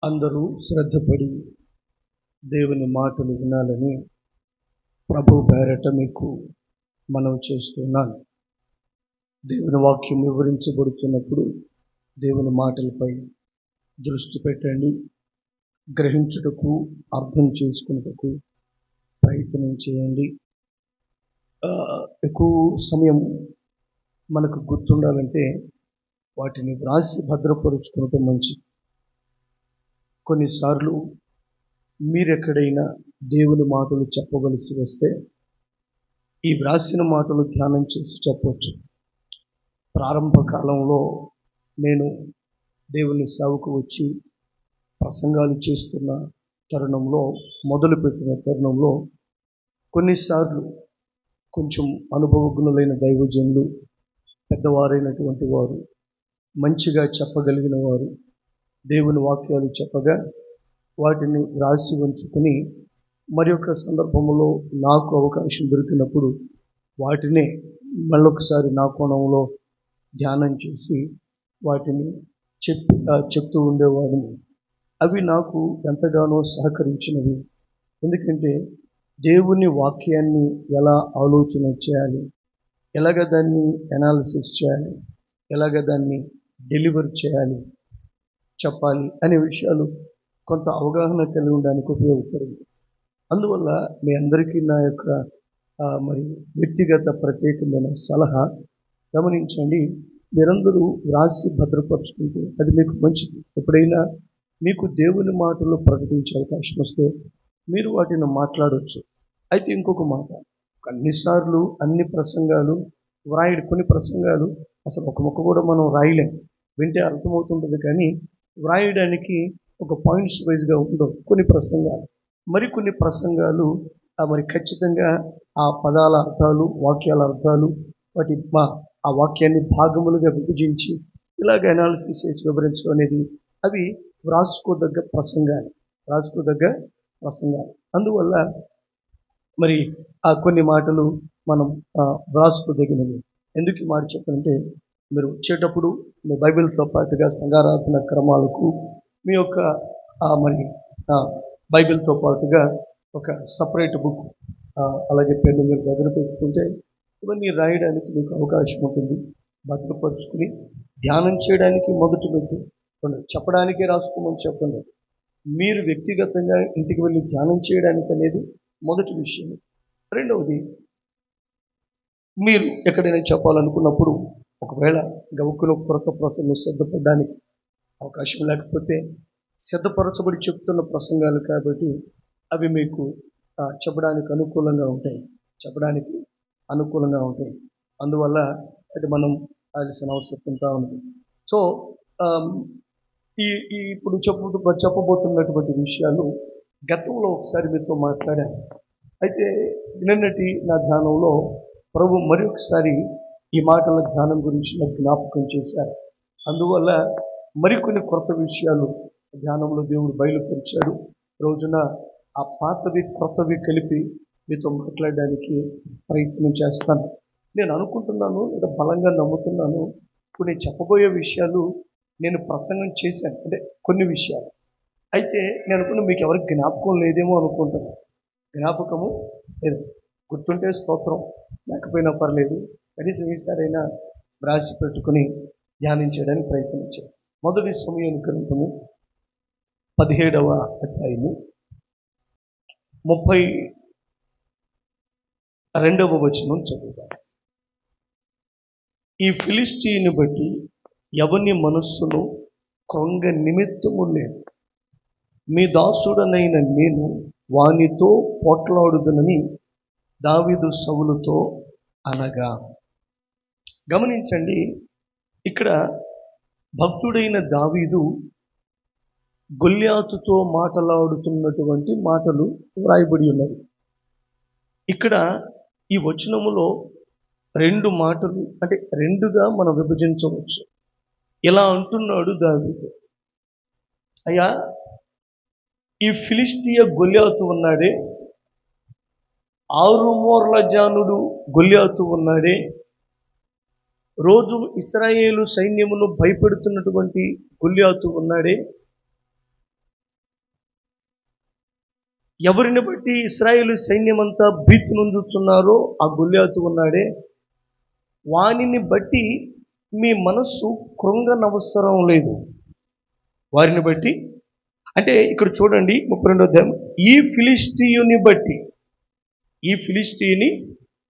అందరూ శ్రద్ధపడి దేవుని మాటలు వినాలని ప్రభు పేరట మీకు మనవి చేస్తున్నాను. దేవుని వాక్యం వివరించబడుతున్నప్పుడు దేవుని మాటలపై దృష్టి పెట్టండి. గ్రహించుటకు, అర్థం చేసుకున్నటకు ప్రయత్నం చేయండి. ఎక్కువ సమయం మనకు గుర్తుండాలంటే వాటిని వ్రాసి భద్రపరుచుకోవటం మంచిది. కొన్నిసార్లు మీరెక్కడైనా దేవుని మాటలు చెప్పవలసి వస్తే ఈ వ్రాసిన మాటలు ధ్యానం చేసి చెప్పవచ్చు. ప్రారంభ కాలంలో నేను దేవుని సేవకు వచ్చి ప్రసంగాలు చేస్తున్న తరుణంలో, మొదలుపెట్టిన తరుణంలో కొన్నిసార్లు కొంచెం అనుభవజ్ఞులైన దైవజనులు, పెద్దవారైనటువంటి వారు, మంచిగా చెప్పగలిగిన వారు దేవుని వాక్యాలు చెప్పగా వాటిని రాసి ఉంచుకుని మరి ఒక సందర్భంలో నాకు అవకాశం దొరికినప్పుడు వాటినే మళ్ళొకసారి నా కోణంలో ధ్యానం చేసి వాటిని చెప్తూ ఉండేవాడిని. అవి నాకు ఎంతగానో సహకరించినవి. ఎందుకంటే దేవుని వాక్యాన్ని ఎలా ఆలోచన చేయాలి, ఎలాగ దాన్ని అనాలిసిస్ చేయాలి, ఎలాగ దాన్ని డెలివర్ చేయాలి, చెప్పాలి అనే విషయాలు కొంత అవగాహన కలిగి ఉండడానికి ఉపయోగపడింది. అందువల్ల మీ అందరికీ నా యొక్క మరి వ్యక్తిగత ప్రత్యేకమైన సలహా గమనించండి. మీరందరూ వ్రాసి భద్రపరుచుకుంటే అది మీకు మంచిది. ఎప్పుడైనా మీకు దేవుని మాటలు ప్రకటించే అవకాశం వస్తే మీరు వాటిని మాట్లాడవచ్చు. అయితే ఇంకొక మాట, కొన్నిసార్లు అన్ని ప్రసంగాలు కొన్ని ప్రసంగాలు అసలు ఒక ముక్క కూడా మనం రాయలేం. వింటే అర్థమవుతుంటుంది కానీ వ్రాయడానికి ఒక పాయింట్స్ వైజ్గా ఉండవు కొన్ని ప్రసంగాలు. మరికొన్ని ప్రసంగాలు మరి ఖచ్చితంగా ఆ పదాల అర్థాలు, వాక్యాల అర్థాలు, వాటి ఆ వాక్యాన్ని భాగములుగా విభజించి ఇలాగ అనాలిసిస్ చేసి వివరించడం అనేది అవి వ్రాసుకోదగ్గ ప్రసంగాలు. అందువల్ల మరి ఆ కొన్ని మాటలు మనం వ్రాసుకోదగినవి. ఎందుకు ఈ మాట చెప్పాలంటే, మీరు వచ్చేటప్పుడు మీ బైబిల్తో పాటుగా సంఘారాధన క్రమాలకు మీ యొక్క మరి బైబిల్తో పాటుగా ఒక సపరేట్ బుక్ అలాగే పెన్ను మీరు దగ్గర పెట్టుకుంటే ఇవన్నీ రాయడానికి మీకు అవకాశం ఉంటుంది. భద్రపరుచుకుని ధ్యానం చేయడానికి మొదటి పెట్టు చెప్పడానికే రాసుకోమని చెప్పండి. మీరు వ్యక్తిగతంగా ఇంటికి వెళ్ళి ధ్యానం చేయడానికి అనేది మొదటి విషయం. రెండవది, మీరు ఎక్కడైనా చెప్పాలనుకున్నప్పుడు ఒకవేళ గవుకులో కొరత ప్రసంగం సిద్ధపడడానికి అవకాశం లేకపోతే సిద్ధపరచబడి చెప్తున్న ప్రసంగాలు కాబట్టి అవి మీకు చెప్పడానికి అనుకూలంగా ఉంటాయి. అందువల్ల అది మనం ఆల్సిన అవసరం ఉంటా ఉంది. సో ఇప్పుడు చెప్పబోతున్నటువంటి విషయాలు గతంలో ఒకసారి మీతో మాట్లాడాను. అయితే నిన్నటి నా ధ్యానంలో ప్రభు మరి ఒకసారి ఈ మాటల ధ్యానం గురించి నాకు జ్ఞాపకం చేశారు. అందువల్ల మరికొన్ని కొత్త విషయాలు ధ్యానంలో దేవుడు బయలుపరిచాడు. రోజున ఆ పాతవి కొత్తవి కలిపి మీతో మాట్లాడడానికి ప్రయత్నం చేస్తాను. నేను అనుకుంటున్నాను, లేదా బలంగా నమ్ముతున్నాను, ఇప్పుడు నేను చెప్పబోయే విషయాలు నేను ప్రసంగం చేశాను, అంటే కొన్ని విషయాలు. అయితే నేను అనుకున్నా మీకు ఎవరికి జ్ఞాపకం లేదేమో అనుకుంటున్నాను. జ్ఞాపకము లేదు, గుర్తుంటే స్తోత్రం, లేకపోయినా పర్లేదు. కనీసం ఈసారైనా రాసి పెట్టుకుని ధ్యానించడానికి ప్రయత్నించాను. మొదటి సమూయేలు గ్రంథము 17వ అధ్యాయము 32వ వచనం చదువుతాం. ఈ ఫిలిష్తీయుని బట్టి ఎవని మనస్సును కృంగ నిమిత్తము లేదు, మీ దాసుడనైన నేను వానితో పోట్లాడుదనని దావీదు సౌలుతో అనగా. గమనించండి, ఇక్కడ భక్తుడైన దావీదు గొల్యాతుతో మాట్లాడుతున్నటువంటి మాటలు వ్రాయబడి ఉన్నవి. ఇక్కడ ఈ వచనములో రెండు మాటలు, అంటే రెండుగా మనం విభజించవచ్చు. ఇలా అంటున్నాడు దావీదు, అయ్యా, ఈ ఫిలిష్తీయ గొల్యాతు ఉన్నాడే, 6 మూరల జానుడు గొల్యాతు ఉన్నాడే, రోజు ఇశ్రాయేలు సైన్యమును భయపెడుతున్నటువంటి గొల్యాతు ఉన్నాడే, ఎవరిని బట్టి ఇశ్రాయేలు సైన్యమంతా భీతి నొందుతున్నారో ఆ గొల్యాతు ఉన్నాడే, వానిని బట్టి మీ మనస్సు కృంగనవసరం లేదు. వారిని బట్టి అంటే ఇక్కడ చూడండి 32వ అధ్యాయం, ఈ ఫిలిష్తీయుని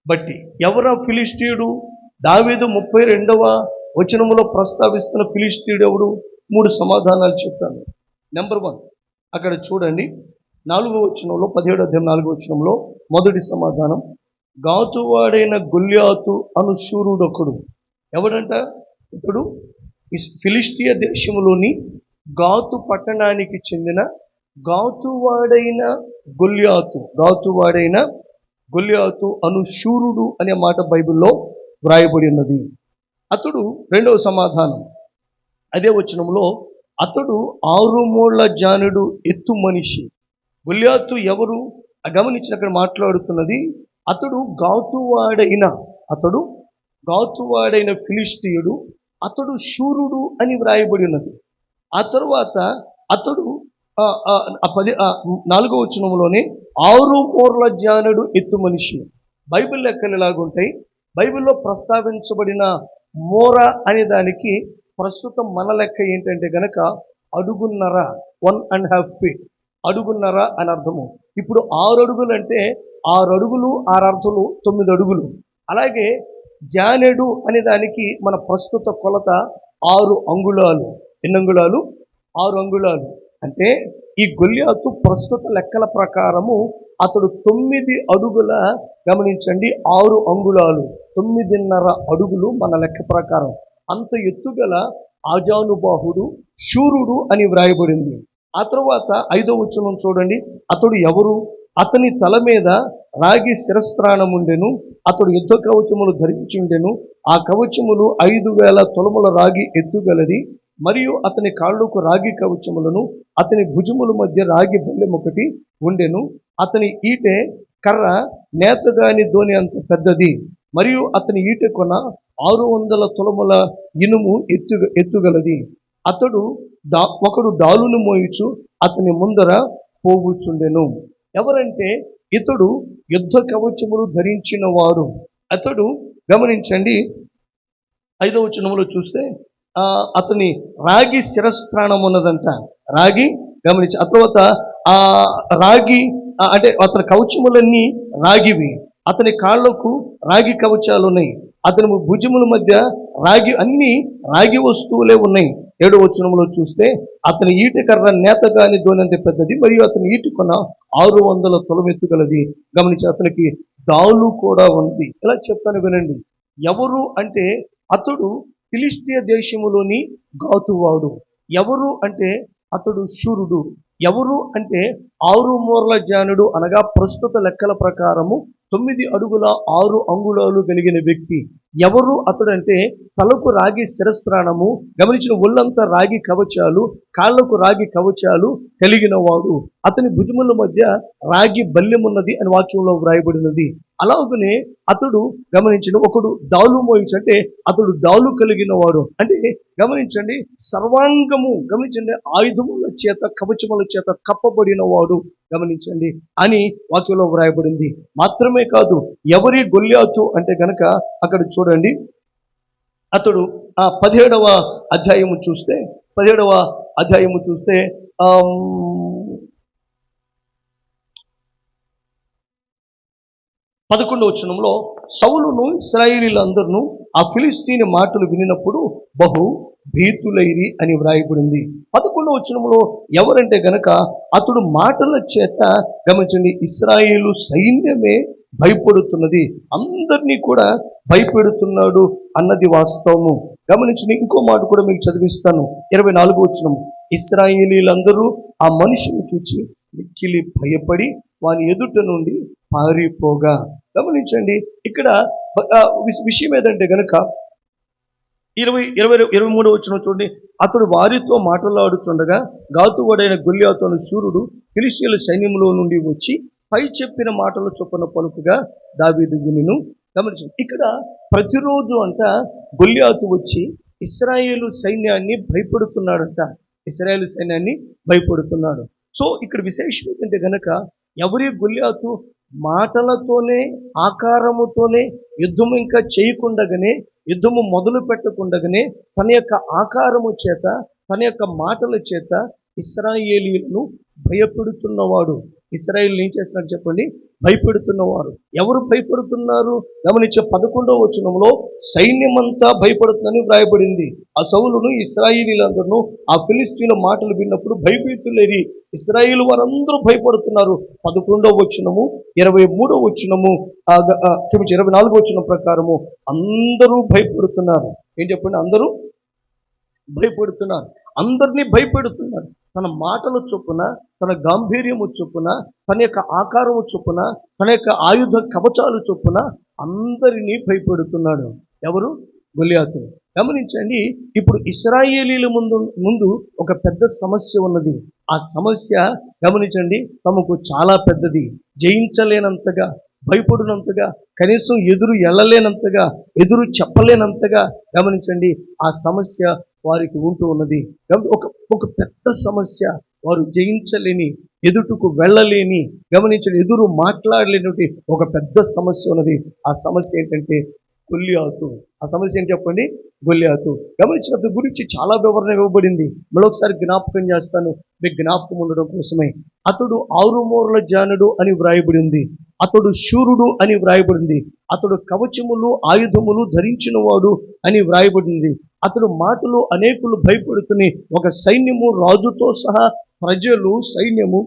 బట్టి. ఎవరా ఫిలిష్తీయుడు? దావీదు 32వ వచనములో ప్రస్తావిస్తున్న ఫిలిష్తీయుడు ఎవడు? 3 సమాధానాలు చెప్తాను. నెంబర్ 1 అక్కడ చూడండి 4వ వచనంలో, 17వ అధ్యాయం 4వ వచనంలో మొదటి సమాధానం, గాతువాడైన గొల్యాతు అను శూరుడొకడు. ఎవడంట ఇతడు? ఫిలిష్టియ దేశంలోని గాతు పట్టణానికి చెందిన గాతువాడైన గొల్యాతు అను శూరుడు అనే మాట బైబిల్లో వ్రాయబడి ఉన్నది. అతడు రెండవ సమాధానం అదే వచనంలో, అతడు 6 మూళ్ల జానుడు ఎత్తు మనిషి. గొల్యాతు ఎవరు గమనించిన అక్కడ మాట్లాడుతున్నది, అతడు గాతువాడైన ఫిలిష్తీయుడు, అతడు శూరుడు అని వ్రాయబడి ఉన్నది. ఆ తరువాత అతడు 4వ వచనంలోనే 6 మూర్ల జానుడు ఎత్తు మనిషి. బైబిల్ లెక్కలు ఎలాగుంటాయి? బైబిల్లో ప్రస్తావించబడిన మోర అనే దానికి ప్రస్తుతం మన లెక్క ఏంటంటే గనక అడుగున్నర, 1.5 feet, అడుగున్నర అని అర్థము. ఇప్పుడు 6 అడుగులు అంటే 6 అడుగులు 6 అర్థులు 9 అడుగులు. అలాగే జానెడు అనే దానికి మన ప్రస్తుత కొలత 6 అంగుళాలు. ఎన్ని అంగుళాలు? 6 అంగుళాలు. అంటే ఈ గొల్యాతు ప్రస్తుత లెక్కల ప్రకారము అతడు 9 అడుగుల, గమనించండి, 6 అంగుళాలు, 9.5 అడుగులు మన లెక్క ప్రకారం. అంత ఎత్తుగల ఆజానుబాహుడు శూరుడు అని వ్రాయబడింది. ఆ తర్వాత 5వ వచనం చూడండి, అతడు ఎవరు? అతని తల మీద రాగి శిరస్త్రాణముండెను, అతడు యుద్ధ కవచములు ధరించుండెను. ఆ కవచములు 5,000 తులముల రాగి ఎత్తుగలది, మరియు అతని కాళ్ళకు రాగి కవచములను, అతని భుజముల మధ్య రాగి బల్లెం ఒకటి ఉండెను. అతని ఈటె కర్ర నేతగాని ధోని అంత పెద్దది, మరియు అతని ఈటె కొన 600 తులముల ఇనుము ఎత్తుగలది. ఒకడు డాలును మోయిచు అతని ముందర పోగుచుండెను. ఎవరంటే ఇతడు యుద్ధ కవచములు ధరించిన వాడు. అతడు గమనించండి 5వ వచనంలో చూస్తే అతని రాగి శిరస్త్రాణం ఉన్నదంట. రాగి, గమనించి ఆ తర్వాత ఆ రాగి అంటే అతని కవచములన్నీ రాగివి. అతని కాళ్ళకు రాగి కవచాలు ఉన్నాయి. అతని భుజముల మధ్య రాగి, అన్ని రాగి వస్తువులే ఉన్నాయి. 7వ వచనంలో చూస్తే అతని ఈటె కర్ర నేతగాని ధోనంత పెద్దది, మరియు అతని ఈటె కొన 600 తులం ఎత్తుగలది. గమనించి అతనికి డాలు కూడా ఉంది. ఇలా చెప్తాను వినండి. ఎవరు అంటే అతడు ఫిలిష్టియ దేశములోని గాతువాడు. ఎవరు అంటే అతడు శూరుడు. ఎవరు అంటే 6 మూర్ల జానుడు, అనగా ప్రస్తుత లెక్కల ప్రకారము 9 అడుగుల 6 అంగుళాలు కలిగిన వ్యక్తి. ఎవరు అతడంటే తలకు రాగి శిరస్త్రాణము, గమనించిన ఒళ్ళంతా రాగి కవచాలు, కాళ్లకు రాగి కవచాలు కలిగిన వాడు. అతని భుజముల మధ్య రాగి బల్లెమున్నది అని వాక్యంలో వ్రాయబడినది. అలాగనే అతడు, గమనించిన, ఒకడు డాలు మోయించు అంటే అతడు డాలు కలిగిన వాడు. అంటే గమనించండి, సర్వాంగము, గమనించండి, ఆయుధముల చేత కవచముల చేత కప్పబడిన వాడు, గమనించండి అని వాక్యంలో వ్రాయబడింది. మాత్రమే కాదు, ఎవరి గొల్యాతు అంటే గనక అక్కడ చూడండి, అతడు 17వ అధ్యాయము చూస్తే 11వ వచనంలో, సౌలును ఇశ్రాయేలీయులందరూ ఆ ఫిలిష్తీయుని మాటలు వినినప్పుడు బహు భీతులైరి అని వ్రాయబడింది. 11వ వచనంలో ఎవరంటే గనక అతడు మాటల చేత, గమనించండి, ఇశ్రాయేలు సైన్యమే భయపడుతున్నది, అందరినీ కూడా భయపెడుతున్నాడు అన్నది వాస్తవము. గమనించండి, ఇంకో మాట కూడా మీకు చదివిస్తాను. 24వ వచనం, ఇశ్రాయేలీయులందరూ ఆ మనిషిని చూచి మిక్కిలి భయపడి వాని ఎదుట నుండి పారిపోగా. గమనించండి, ఇక్కడ విషయం ఏదంటే గనక 23వ వచనం చూడండి, అతడు వారితో మాట్లాడుచుండగా గాతువాడైన గొల్యాతు అను శూరుడు ఫిలిష్తీయుల సైన్యంలో నుండి వచ్చి పై చెప్పిన మాటల చొప్పున పలుకుగా దావీదు వినెను. గమనించండి, ఇక్కడ ప్రతిరోజు అంట గొల్యాతు వచ్చి ఇశ్రాయేలు సైన్యాన్ని భయపడుతున్నాడంట. సో ఇక్కడ విశేషం ఏంటంటే గనక ఎవరి గొల్లియాతు? మాటలతోనే, ఆకారముతోనే, యుద్ధము ఇంకా చేయకుండగానే, యుద్ధము మొదలు పెట్టకుండగానే తన యొక్క ఆకారము చేత, తన యొక్క మాటల చేత ఇశ్రాయేలీయులను భయపెడుతున్నవాడు. ఇశ్రాయేలు ఏం చేస్తున్నారు చెప్పండి? భయపెడుతున్నవారు. ఎవరు భయపడుతున్నారు? గమనించే 11వ వచనంలో సైన్యమంతా భయపడుతుందని వ్రాయబడింది. ఆ సౌలును ఇశ్రాయేలీలందరూ ఆ ఫిలిష్తీయుల మాటలు విన్నప్పుడు భయభీతులేరి ఇశ్రాయేలు వారందరూ భయపడుతున్నారు. 11వ వచనము, 23వ వచనము, 24వ వచనం ప్రకారము అందరూ భయపడుతున్నారు. ఏం చెప్పండి? అందరూ భయపడుతున్నారు. అందరినీ భయపెడుతున్నారు. తన మాటల చొప్పున, తన గాంభీర్యము చొప్పున, తన యొక్క ఆకారము చొప్పున, తన యొక్క ఆయుధ కవచాలు చొప్పున అందరినీ భయపెడుతున్నాడు. ఎవరు? గొల్లియాతు. గమనించండి, ఇప్పుడు ఇశ్రాయేలీల ముందు ఒక పెద్ద సమస్య ఉన్నది. ఆ సమస్య గమనించండి, తమకు చాలా పెద్దది. జయించలేనంతగా, భయపడినంతగా, కనీసం ఎదురు వెళ్ళలేనంతగా, ఎదురు చెప్పలేనంతగా గమనించండి, ఆ సమస్య వారికి ఉంటూ ఉన్నది. ఒక పెద్ద సమస్య, వారు జయించలేని, ఎదుటకు వెళ్ళలేని, గమనించండి, ఎదురు మాట్లాడలేని ఒక పెద్ద సమస్య ఉన్నది. ఆ సమస్య ఏంటంటే గొల్లియాతు. ఆ సమస్య ఏంటి చెప్పండి? గొల్లియాతు. గమనించినట్టు గురించి చాలా వివరణ ఇవ్వబడింది. మరొకసారి జ్ఞాపకం చేస్తాను, మీకు జ్ఞాపకం ఉండడం కోసమే. అతడు 6 మూరల జానుడు అని వ్రాయబడింది. అతడు శూరుడు అని వ్రాయబడింది. అతడు కవచములు, ఆయుధములు ధరించిన వాడు అని వ్రాయబడింది. అతడు మాటలు అనేకులు భయపడుతుని ఒక సైన్యము, రాజుతో సహా ప్రజలు, సైన్యము,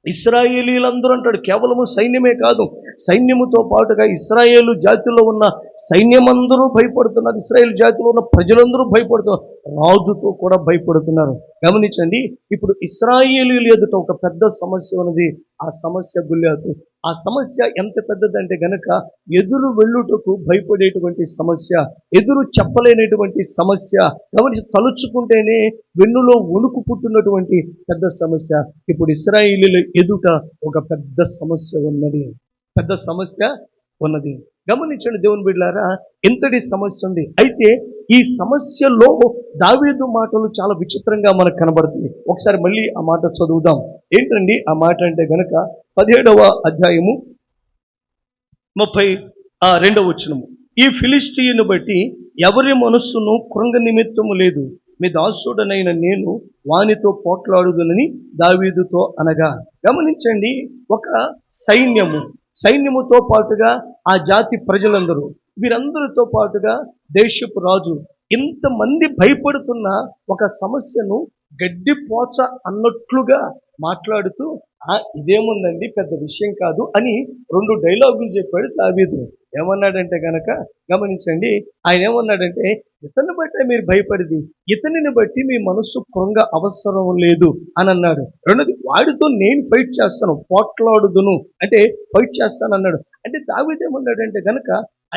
ఇశ్రాయేలీలందరూ అంటాడు. కేవలము సైన్యమే కాదు, సైన్యముతో పాటుగా ఇశ్రాయేలు జాతిలో ఉన్న సైన్యమందరూ భయపడుతున్నారు. ఇశ్రాయేల్ జాతిలో ఉన్న ప్రజలందరూ భయపడుతున్నారు. రాజుతో కూడా భయపడుతున్నారు. గమనించండి, ఇప్పుడు ఇశ్రాయేలీయుల ఎదుట ఒక పెద్ద సమస్య ఉన్నది. ఆ సమస్య గొల్లియాతు. ఆ సమస్య ఎంత పెద్దదంటే గనక ఎదురు వెళ్ళుటకు భయపడేటువంటి సమస్య, ఎదురు చెప్పలేనటువంటి సమస్య, గమనించి తలుచుకుంటేనే వెన్నులో వణుకు పుట్టినటువంటి పెద్ద సమస్య. ఇప్పుడు ఇశ్రాయేలీయుల ఎదుట ఒక పెద్ద సమస్య ఉన్నది. పెద్ద సమస్య ఉన్నది. గమనించండి దేవుని బిడ్డలారా, ఎంతటి సమస్య ఉంది. అయితే ఈ సమస్యలో దావీదు మాటలు చాలా విచిత్రంగా మనకు కనబడుతుంది. ఒకసారి మళ్ళీ ఆ మాట చదువుదాం. ఏంటండి ఆ మాట అంటే గనక 17వ అధ్యాయము 32వ వచనము. ఈ ఫిలిష్తీయుని బట్టి ఎవరి మనస్సును కృంగ నిమిత్తము లేదు, మీ దాసుడనైన నేను వానితో పోట్లాడుదునని దావీదుతో అనగా. గమనించండి, ఒక సైన్యముతో పాటుగా ఆ జాతి ప్రజలందరూ, వీరందరితో పాటుగా దేశపు రాజు, ఇంతమంది భయపడుతున్న ఒక సమస్యను గడ్డిపోచ అన్నట్లుగా మాట్లాడుతూ ఇదేముందండి, పెద్ద విషయం కాదు అని 2 డైలాగులు చెప్పాడు దావీదు. ఏమన్నాడంటే గనక గమనించండి, ఆయన ఏమన్నాడంటే, ఇతన్ని బట్టి మీరు భయపడింది, ఇతనిని బట్టి మీ మనస్సు కృంగ అవసరం లేదు అని అన్నాడు. రెండోది, వాడితో నేను ఫైట్ చేస్తాను, పోట్లాడుదును అంటే ఫైట్ చేస్తాను అన్నాడు. అంటే దావీదు ఏమన్నాడంటే గనక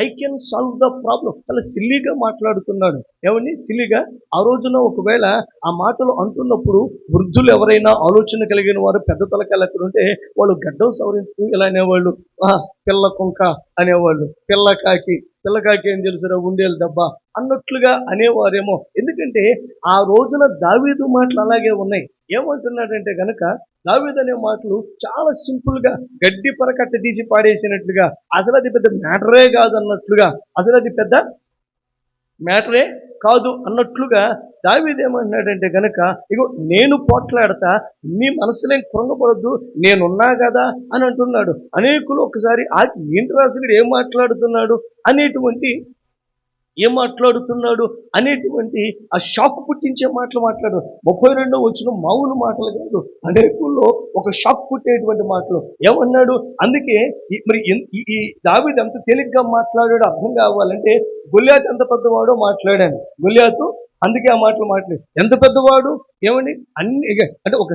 I can solve the problem. చాలా సిల్లీగా మాట్లాడుతున్నాడు. ఏమండి సిల్లీగా? ఆ రోజున ఒకవేళ ఆ మాటలు అంటున్నప్పుడు వృద్ధులు ఎవరైనా ఆలోచన కలిగిన వారు, పెద్ద తలకాయలు ఎక్కడ ఉంటే వాళ్ళు గడ్డం సవరించుకు ఇలా అనేవాళ్ళు, పిల్ల కుంక అనేవాళ్ళు, పిల్లకాకి ఏం తెలుసురా, ఉండేలు దెబ్బ అన్నట్లుగా అనేవారేమో. ఎందుకంటే ఆ రోజున దావీదు మాటలు అలాగే ఉన్నాయి. ఏమంటున్నాడంటే గనక దావీదు అనే మాటలు చాలా సింపుల్గా గడ్డి పరకట్ట తీసి పాడేసినట్లుగా, అసలు అది పెద్ద మ్యాటరే కాదు అన్నట్లుగా, అసలు అది పెద్ద మ్యాటరే కాదు అన్నట్లుగా దావీదు ఏమంటున్నాడంటే గనక, ఇగో నేను పోట్లాడతా, మీ మనసులేం కృంగపడద్దు, నేనున్నా కదా అని అంటున్నాడు. అనేకులు ఒకసారి ఏంటి రాసుడు ఏం మాట్లాడుతున్నాడు అనేటువంటి ఆ షాక్ పుట్టించే మాటలు మాట్లాడు. 32వ వచనం మామూలు మాటలు కాదు, అనేకుల్లో ఒక షాక్ పుట్టేటువంటి మాటలు. ఏమన్నాడు? అందుకే మరి ఈ దావీదు ఎంత తేలిగ్గా మాట్లాడాడో అర్థం కావాలంటే, గొల్లియాతు ఎంత పెద్దవాడో మాట్లాడాను. గొల్లియాతు అందుకే ఆ మాటలు మాట్లాడు. ఎంత పెద్దవాడు, ఏమండి, అంటే ఒక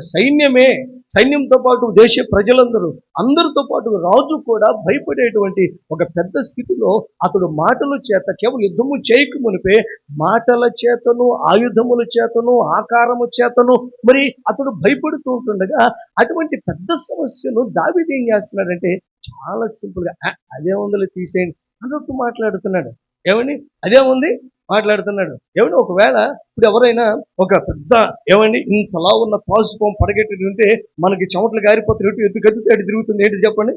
సైన్యంతో పాటు దేశ ప్రజలందరూ, అందరితో పాటు రాజు కూడా భయపడేటువంటి ఒక పెద్ద స్థితిలో అతడు మాటల చేత, కేవలం యుద్ధము చేయక మునిపే మాటల చేతను, ఆయుధముల చేతను, ఆకారము చేతను మరి అతడు భయపడుతూ ఉంటుండగా, అటువంటి పెద్ద సమస్యను దావీదు ఏం చేస్తున్నాడంటే చాలా సింపుల్గా అదే ఉందలే తీసేయండి అన్నట్టు మాట్లాడుతున్నాడు. ఏమండి, అదేముంది, మాట్లాడుతున్నాడు. ఏమంటే ఒకవేళ ఇప్పుడు ఎవరైనా ఒక పెద్ద ఏమండి ఇంతలా ఉన్న పాసుపం పడగెట్టి ఉంటే మనకి చెమటలు గారిపోతే ఎటు గదితే అటు తిరుగుతుంది, ఏంటి చెప్పండి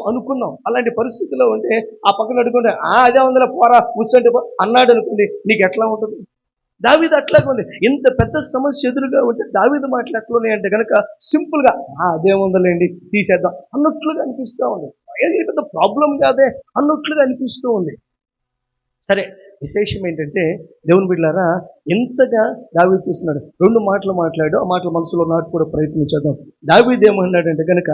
అనుకున్నాం. అలాంటి పరిస్థితిలో ఉంటే ఆ పక్కన అడుగుంటే అదే ఉందిలే పోరా కూర్చోండి అన్నాడు అనుకోండి, నీకు ఎట్లా ఉంటుంది? దావీదు అట్లాగే ఉంది. ఇంత పెద్ద సమస్య ఎదురుగా ఉంటే దావీదు మాటలు ఎట్లున్నాయి అంటే కనుక సింపుల్గా అదే ఉందలేండి తీసేద్దాం అన్నట్లుగా అనిపిస్తూ ఉంది. ఏది పెద్ద ప్రాబ్లం కాదే అన్నట్లుగా అనిపిస్తూ ఉంది. సరే, విశేషం ఏంటంటే దేవుని బిడ్డలారా, ఎంతగా దావీదు చేస్తున్నాడు. 2 మాటలు మాట్లాడు, ఆ మాటలు మనసులో నాటు కూడా ప్రయత్నించేద్దాం. దావీదు ఏమన్నాడంటే కనుక,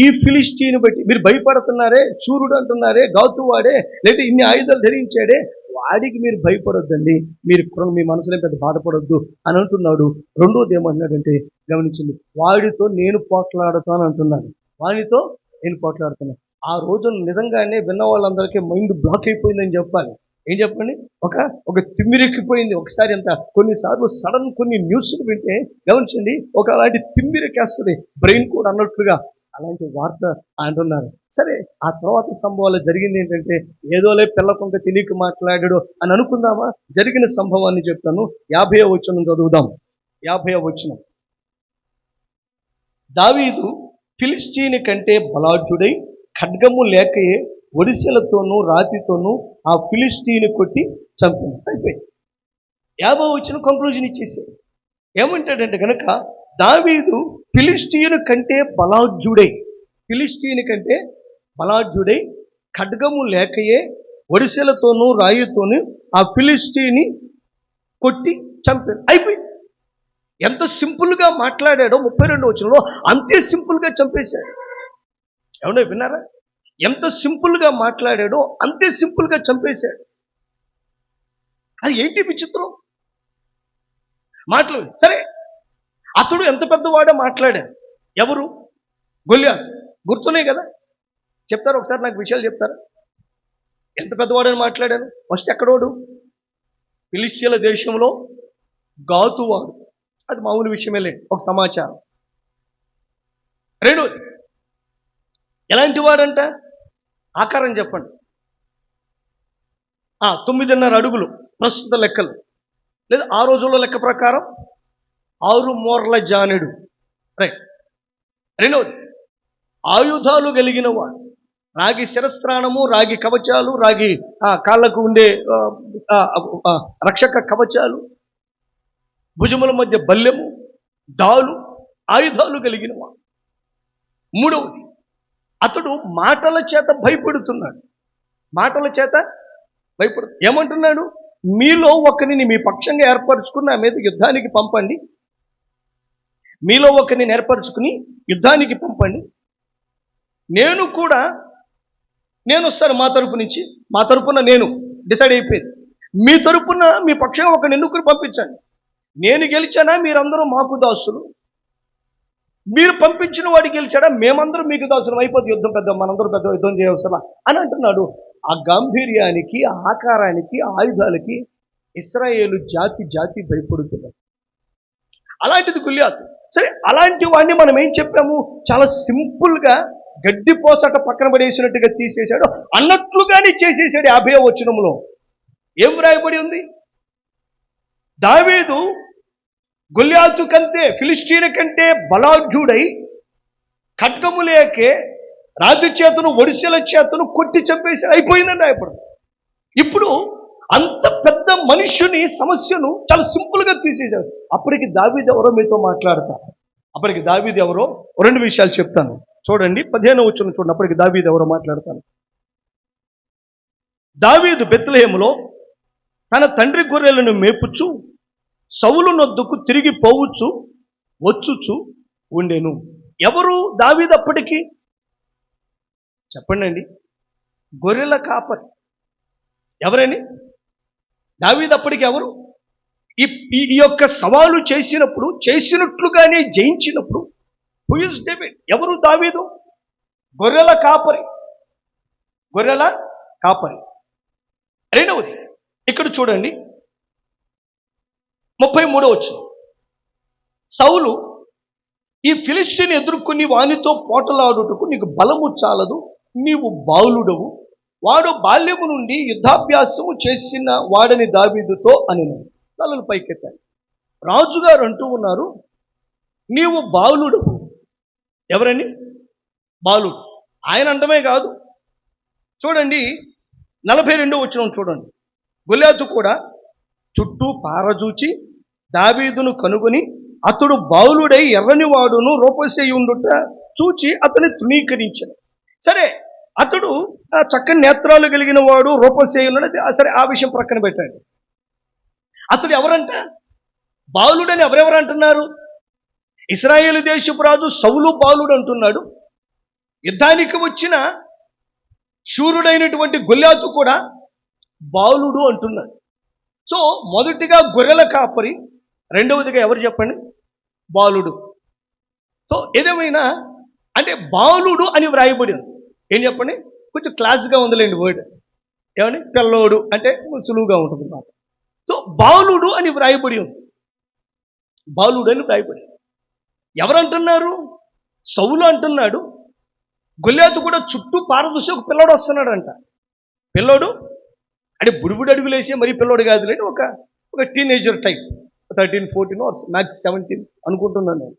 ఈ ఫిలిష్తీని బట్టి మీరు భయపడుతున్నారే, సూర్యుడు అంటున్నారే, గాతు వాడే, లేదా ఇన్ని ఆయుధాలు ధరించాడే, వాడికి మీరు భయపడొద్దండి, మీరు మీ మనసులో పెద్ద బాధపడొద్దు అని అంటున్నాడు. రెండోది ఏమన్నాడంటే గమనించింది, వాడితో నేను పోట్లాడుతాను అంటున్నాడు. వాడితో నేను పోట్లాడుతున్నాను. ఆ రోజున నిజంగానే విన్న వాళ్ళందరికీ మైండ్ బ్లాక్ అయిపోయిందని చెప్పాలి. ఏం చెప్పండి, ఒక తిమ్మిరెక్కిపోయింది ఒకసారి. అంత కొన్నిసార్లు సడన్ కొన్ని న్యూస్లు వింటే గమనించండి, ఒక అలాంటి తిమ్మిరెక్కేస్తుంది బ్రెయిన్ కూడా అన్నట్లుగా అలాంటి వార్త అంటున్నారు. సరే, ఆ తర్వాత సంభవాలు జరిగింది ఏంటంటే ఏదోలే పిల్ల కొంక తెలియక మాట్లాడాడు అని అనుకుందామా? జరిగిన సంభవాన్ని చెప్తాను. 50వ వచనం చదువుదాం. 50వ వచనం. దావీదు ఫిలిష్తీని కంటే బలాఢ్యుడై ఖడ్గము లేకయే ఒడిసెలతోనూ రాతితోనూ ఆ ఫిలిష్తీని కొట్టి చంపింది. అయిపోయింది. 50వ వచనం కంక్లూజన్ ఇచ్చేసాడు. ఏమంటాడంటే కనుక, దావీదు ఫిలిష్తీయుని కంటే బలాఢ్యుడై, ఫిలిష్తీయుని కంటే బలాఢ్యుడై ఖడ్గము లేకయే ఒడిసెలతోనూ రాయితోనూ ఆ ఫిలిష్తీని కొట్టి చంపాడు. అయిపోయింది. ఎంత సింపుల్గా మాట్లాడాడో 32వ వచనంలో అంతే సింపుల్గా చంపేశాడు. ఏమన్నా విన్నారా? ఎంత సింపుల్గా మాట్లాడాడో అంతే సింపుల్గా చంపేశాడు. అది ఏంటి విచిత్రం? మాటలు సరే, అతడు ఎంత పెద్దవాడో మాట్లాడాడు. ఎవరు? గొల్యాతు. గుర్తున్నాయి కదా? చెప్తారు ఒకసారి, నాకు విషయాలు చెప్తారా? ఎంత పెద్దవాడని మాట్లాడాను. ఫస్ట్ ఎక్కడోడు? ఫిలిష్తీయుల దేశంలో గాతువాడు. అది మామూలు విషయమే లేదు, ఒక సమాచారం. రెండోది, ఎలాంటి వాడంట? ఆకారం చెప్పండి. 9.5 అడుగులు ప్రస్తుత లెక్కలు, లేదా ఆ రోజుల్లో లెక్క ప్రకారం 6 మూరల జానెడు. రైట్. రెండవది, ఆయుధాలు కలిగిన వాడు. రాగి శిరస్త్రాణము, రాగి కవచాలు, రాగి కాళ్ళకు ఉండే రక్షక కవచాలు, భుజముల మధ్య బల్లెము, డాలు, ఆయుధాలు కలిగిన వాడు. మూడవది, అతడు మాటల చేత భయపడుతున్నాడు. మాటల చేత ఏమంటున్నాడు? మీలో ఒకరిని మీ పక్షంగా ఏర్పరచుకుని నా మీద యుద్ధానికి పంపండి. మీలో ఒకరిని ఏర్పరచుకుని యుద్ధానికి పంపండి. నేను వస్తాను మా తరపు నుంచి. మా తరపున నేను డిసైడ్ అయిపోయింది. మీ తరపున మీ పక్షంగా ఒకరిని ఎన్నుకుని పంపించండి. నేను గెలిచానా? మీరందరూ మాకు దాసులు. మీరు పంపించిన వాడికి గెలిచాడా? మేమందరం మీకు దాసులం. అయిపోతుంది యుద్ధం, పెద్ద మనందరూ పెద్ద యుద్ధం చేయవసరం అని అంటున్నాడు. ఆ గాంభీర్యానికి, ఆకారానికి, ఆయుధాలకి ఇశ్రాయేలు జాతి భయపడుతున్నారు. అలాంటిది గొల్యాతు. సరే, అలాంటి వాడిని మనం ఏం చెప్పాము? చాలా సింపుల్గా గడ్డిపోచట పక్కన పడేసినట్టుగా తీసేశాడు అన్నట్లుగానే చేసేసాడు. 50వ వచనంలో ఏం రాయబడి ఉంది? దావీదు గొల్యాతు కంటే, ఫిలిష్తీయుని కంటే బలాఢ్యుడై ఖడ్గము లేకే రాజు చేతను, ఒడిసెల చేతను కొట్టి చంపేసి అయిపోయిందండి. ఇప్పుడు అంత పెద్ద మనుష్యుని సమస్యను చాలా సింపుల్గా తీసేశాడు. అప్పటికి దావీదు ఎవరో మీతో మాట్లాడతారు. అప్పటికి దావీదు ఎవరో 2 విషయాలు చెప్తాను. చూడండి, 15వ వచనం చూడండి. అప్పటికి దావీదు ఎవరో మాట్లాడతాను. దావీదు బెత్లెహేములో తన తండ్రి గొర్రెలను మేపుచు సౌలు నొద్దకు తిరిగి పోవచ్చు వచ్చుచు ఉండెను. ఎవరు దావీదు అప్పటికి? చెప్పండి. గొర్రెల కాపరి. ఎవరని? దావీదు అప్పటికి ఎవరు? ఈ యొక్క సవాలు చేసినట్లుగానే జయించినప్పుడు హూ ఇస్ డేవిడ్? ఎవరు దావీదు? గొర్రెల కాపరి. రెండవది, ఇక్కడ చూడండి 33వ వచనం. సౌలు ఈ ఫిలిష్తీయుని ఎదుర్కొని వానితో పోటలాడుటకు నీకు బలము చాలదు, నీవు బాలుడవు, వాడు బాల్యము నుండి యుద్ధాభ్యాసము చేసిన వాడని దావీదుతో అని తలలు పైకెత్తాడు. రాజుగారు అంటూ ఉన్నారు, నీవు బాలుడు. ఎవరని? బాలుడు. ఆయన అంటమే కాదు, చూడండి 42వ వచనం చూడండి. గొల్యాతు కూడా చుట్టూ పారజూచి దావీదును కనుగొని అతడు బాలుడై ఎర్రని వాడును రూపసేయుండుట చూచి అతని తృణీకరించాడు. సరే, అతడు చక్కని నేత్రాలు కలిగిన వాడు రూపసేయున్నది, సరే ఆ విషయం ప్రక్కన పెట్టండి. అతడు ఎవరంట? బాలుడని ఎవరెవరు అంటున్నారు? ఇశ్రాయేలు దేశపు రాజు సౌలు బాలుడు అంటున్నాడు. యుద్ధానికి వచ్చిన శూరుడైనటువంటి గొల్యాతు కూడా బాలుడు అంటున్నాడు. సో మొదటిగా గొర్రెల కాపరి, రెండవదిగా ఎవరు చెప్పండి? బాలుడు. సో ఏదేమైనా అంటే బాలుడు అని వ్రాయబడి ఉంది. ఏం చెప్పండి? కొంచెం క్లాస్గా ఉందిలేండి వర్డ్. ఏమని? పిల్లోడు అంటే సులువుగా ఉంటుంది మాట. సో బాలుడు అని వ్రాయబడి ఉంది. బాలుడు అని వ్రాయబడి. ఎవరంటున్నారు? సౌలు అంటున్నాడు. గొల్యాతు కూడా చుట్టూ పారదూసి ఒక పిల్లోడు వస్తున్నాడంట. పిల్లోడు అంటే బుడిబుడి అడుగులేసే మరీ పిల్లోడు కాదు లేండి, ఒక టీనేజర్ టైప్, 13, 14 మ్యాక్స్ 17 అనుకుంటున్నాను నేను.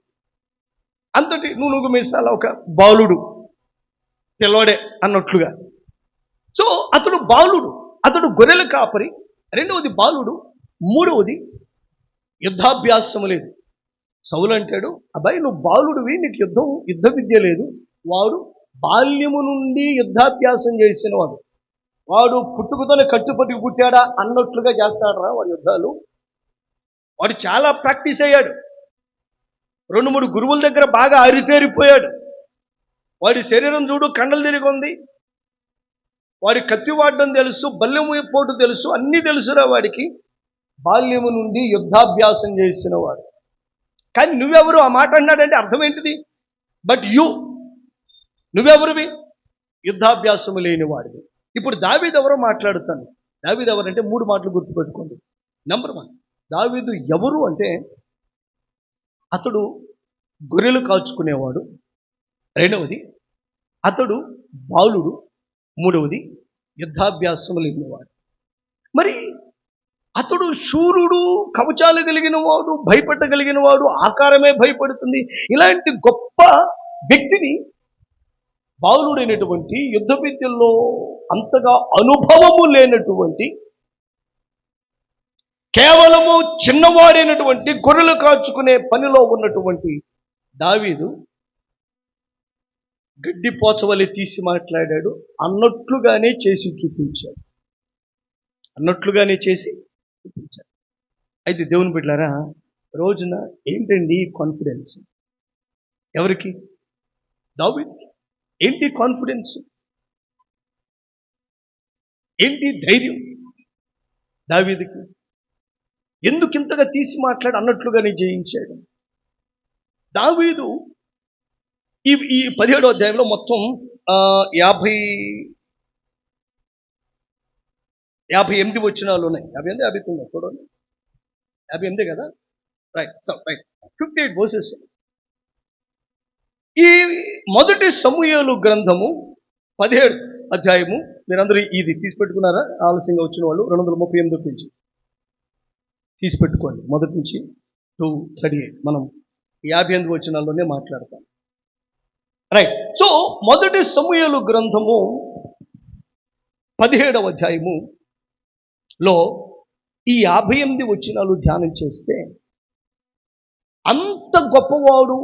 అంతటి నువ్వు మీసాల ఒక బాలుడు, పిల్లోడే అన్నట్లుగా. సో అతడు బాలుడు, అతడు గొర్రెల కాపరి. రెండవది బాలుడు. మూడవది యుద్ధాభ్యాసము లేదు. సౌలు అంటాడు, అబ్బాయి నువ్వు బాలుడివి, నీకు యుద్ధ విద్య లేదు. వాడు బాల్యము నుండి యుద్ధాభ్యాసం చేసిన వాడు పుట్టుకతోనే కట్టుపట్టుకు పుట్టాడా అన్నట్లుగా చేస్తాడరా వాడి యుద్ధాలు. వాడు చాలా ప్రాక్టీస్ అయ్యాడు. 2-3 గురువుల దగ్గర బాగా ఆరితేరిపోయాడు. వాడి శరీరం చూడు, కండలు తిరిగి ఉంది. వాడి కత్తి వాడడం తెలుసు, బల్లెము పోటు తెలుసు, అన్నీ తెలుసురా వాడికి. బాల్యము నుండి యుద్ధాభ్యాసం చేసిన వాడు. కానీ నువ్వెవరు ఆ మాట అన్నాడంటే అర్థం ఏంటిది? బట్ నువ్వెవరివి? యుద్ధాభ్యాసము లేని వాడివి. ఇప్పుడు దావీదు ఎవరో మాట్లాడుతాను. దావీదు ఎవరంటే 3 మాటలు గుర్తుపెట్టుకోండి. నెంబర్ 1, దావీదు ఎవరు అంటే అతడు గొర్రెలు కాచుకునేవాడు. రెండవది అతడు బాలుడు. మూడవది యుద్ధాభ్యాసము లేనివాడు. మరి అతడు శూరుడు, కవచాలు కలిగిన వాడు, భయపెట్టగలిగిన వాడు, ఆకారమే భయపడుతుంది. ఇలాంటి గొప్ప వ్యక్తిని బాలుడైనటువంటి యుద్ధ విద్యల్లో అంతగా అనుభవము లేనటువంటి, కేవలము చిన్నవాడైనటువంటి గొర్రెలు కాచుకునే పనిలో ఉన్నటువంటి దావీదు గడ్డి పోచవలి తీసి మాట్లాడాడు అన్నట్లుగానే చేసి చూపించాడు. అయితే దేవుని బిడ్డలారా, రోజున ఏంటండి కాన్ఫిడెన్స్? ఎవరికి? దావీదుకి. ఏంటి కాన్ఫిడెన్స్? ఏంటి ధైర్యం దావీదుకి? ఎందుకు ఇంతగా తీసి మాట్లాడి అన్నట్లుగానే జయించాడు? దావీదు ఈ 17వ అధ్యాయంలో మొత్తం 58 వచనాలు ఉన్నాయి. 58, 59 చూడండి. 58 కదా? రైట్. 58 వర్సెస్. ఈ మొదటి సమూయేలు గ్రంథము 17 అధ్యాయము, మీరందరూ ఇది తీసి పెట్టుకున్నారా? ఆలస్యంగా వచ్చిన వాళ్ళు 238 నుంచి తీసి పెట్టుకోండి. మొదటి నుంచి 238 మనం 58 వచనాల్లోనే మాట్లాడతాం. రైట్. సో మొదటి సమూయేలు గ్రంథము 17వ అధ్యాయములో ఈ 58 వచనాలు ధ్యానం చేస్తే, అంత గొప్పవాడు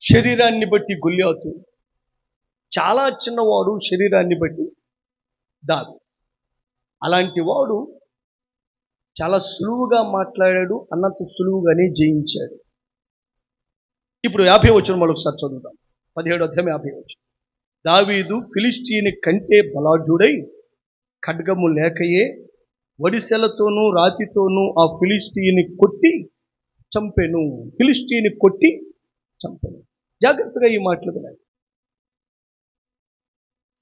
శరీరాన్ని బట్టి గొల్యాతు, చాలా చిన్నవాడు శరీరాన్ని బట్టి దావీదు. అలాంటి వాడు చాలా సులువుగా మాట్లాడాడు, అన్నంత సులువుగానే జయించాడు. ఇప్పుడు 50 వచనం మరొకసారి చదువుతాం. 17వ అధ్యాయం 50 వచనం. దావీదు ఫిలిష్తీయుని కంటే బలాఢ్యుడై ఖడ్గము లేకయే వడిసెలతోనూ రాతితోనూ ఆ ఫిలిష్తీయుని కొట్టి చంపెను. ఫిలిష్తీయుని కొట్టి చంపెను. జాగ్రత్తగా ఈ మాటలు వినండి.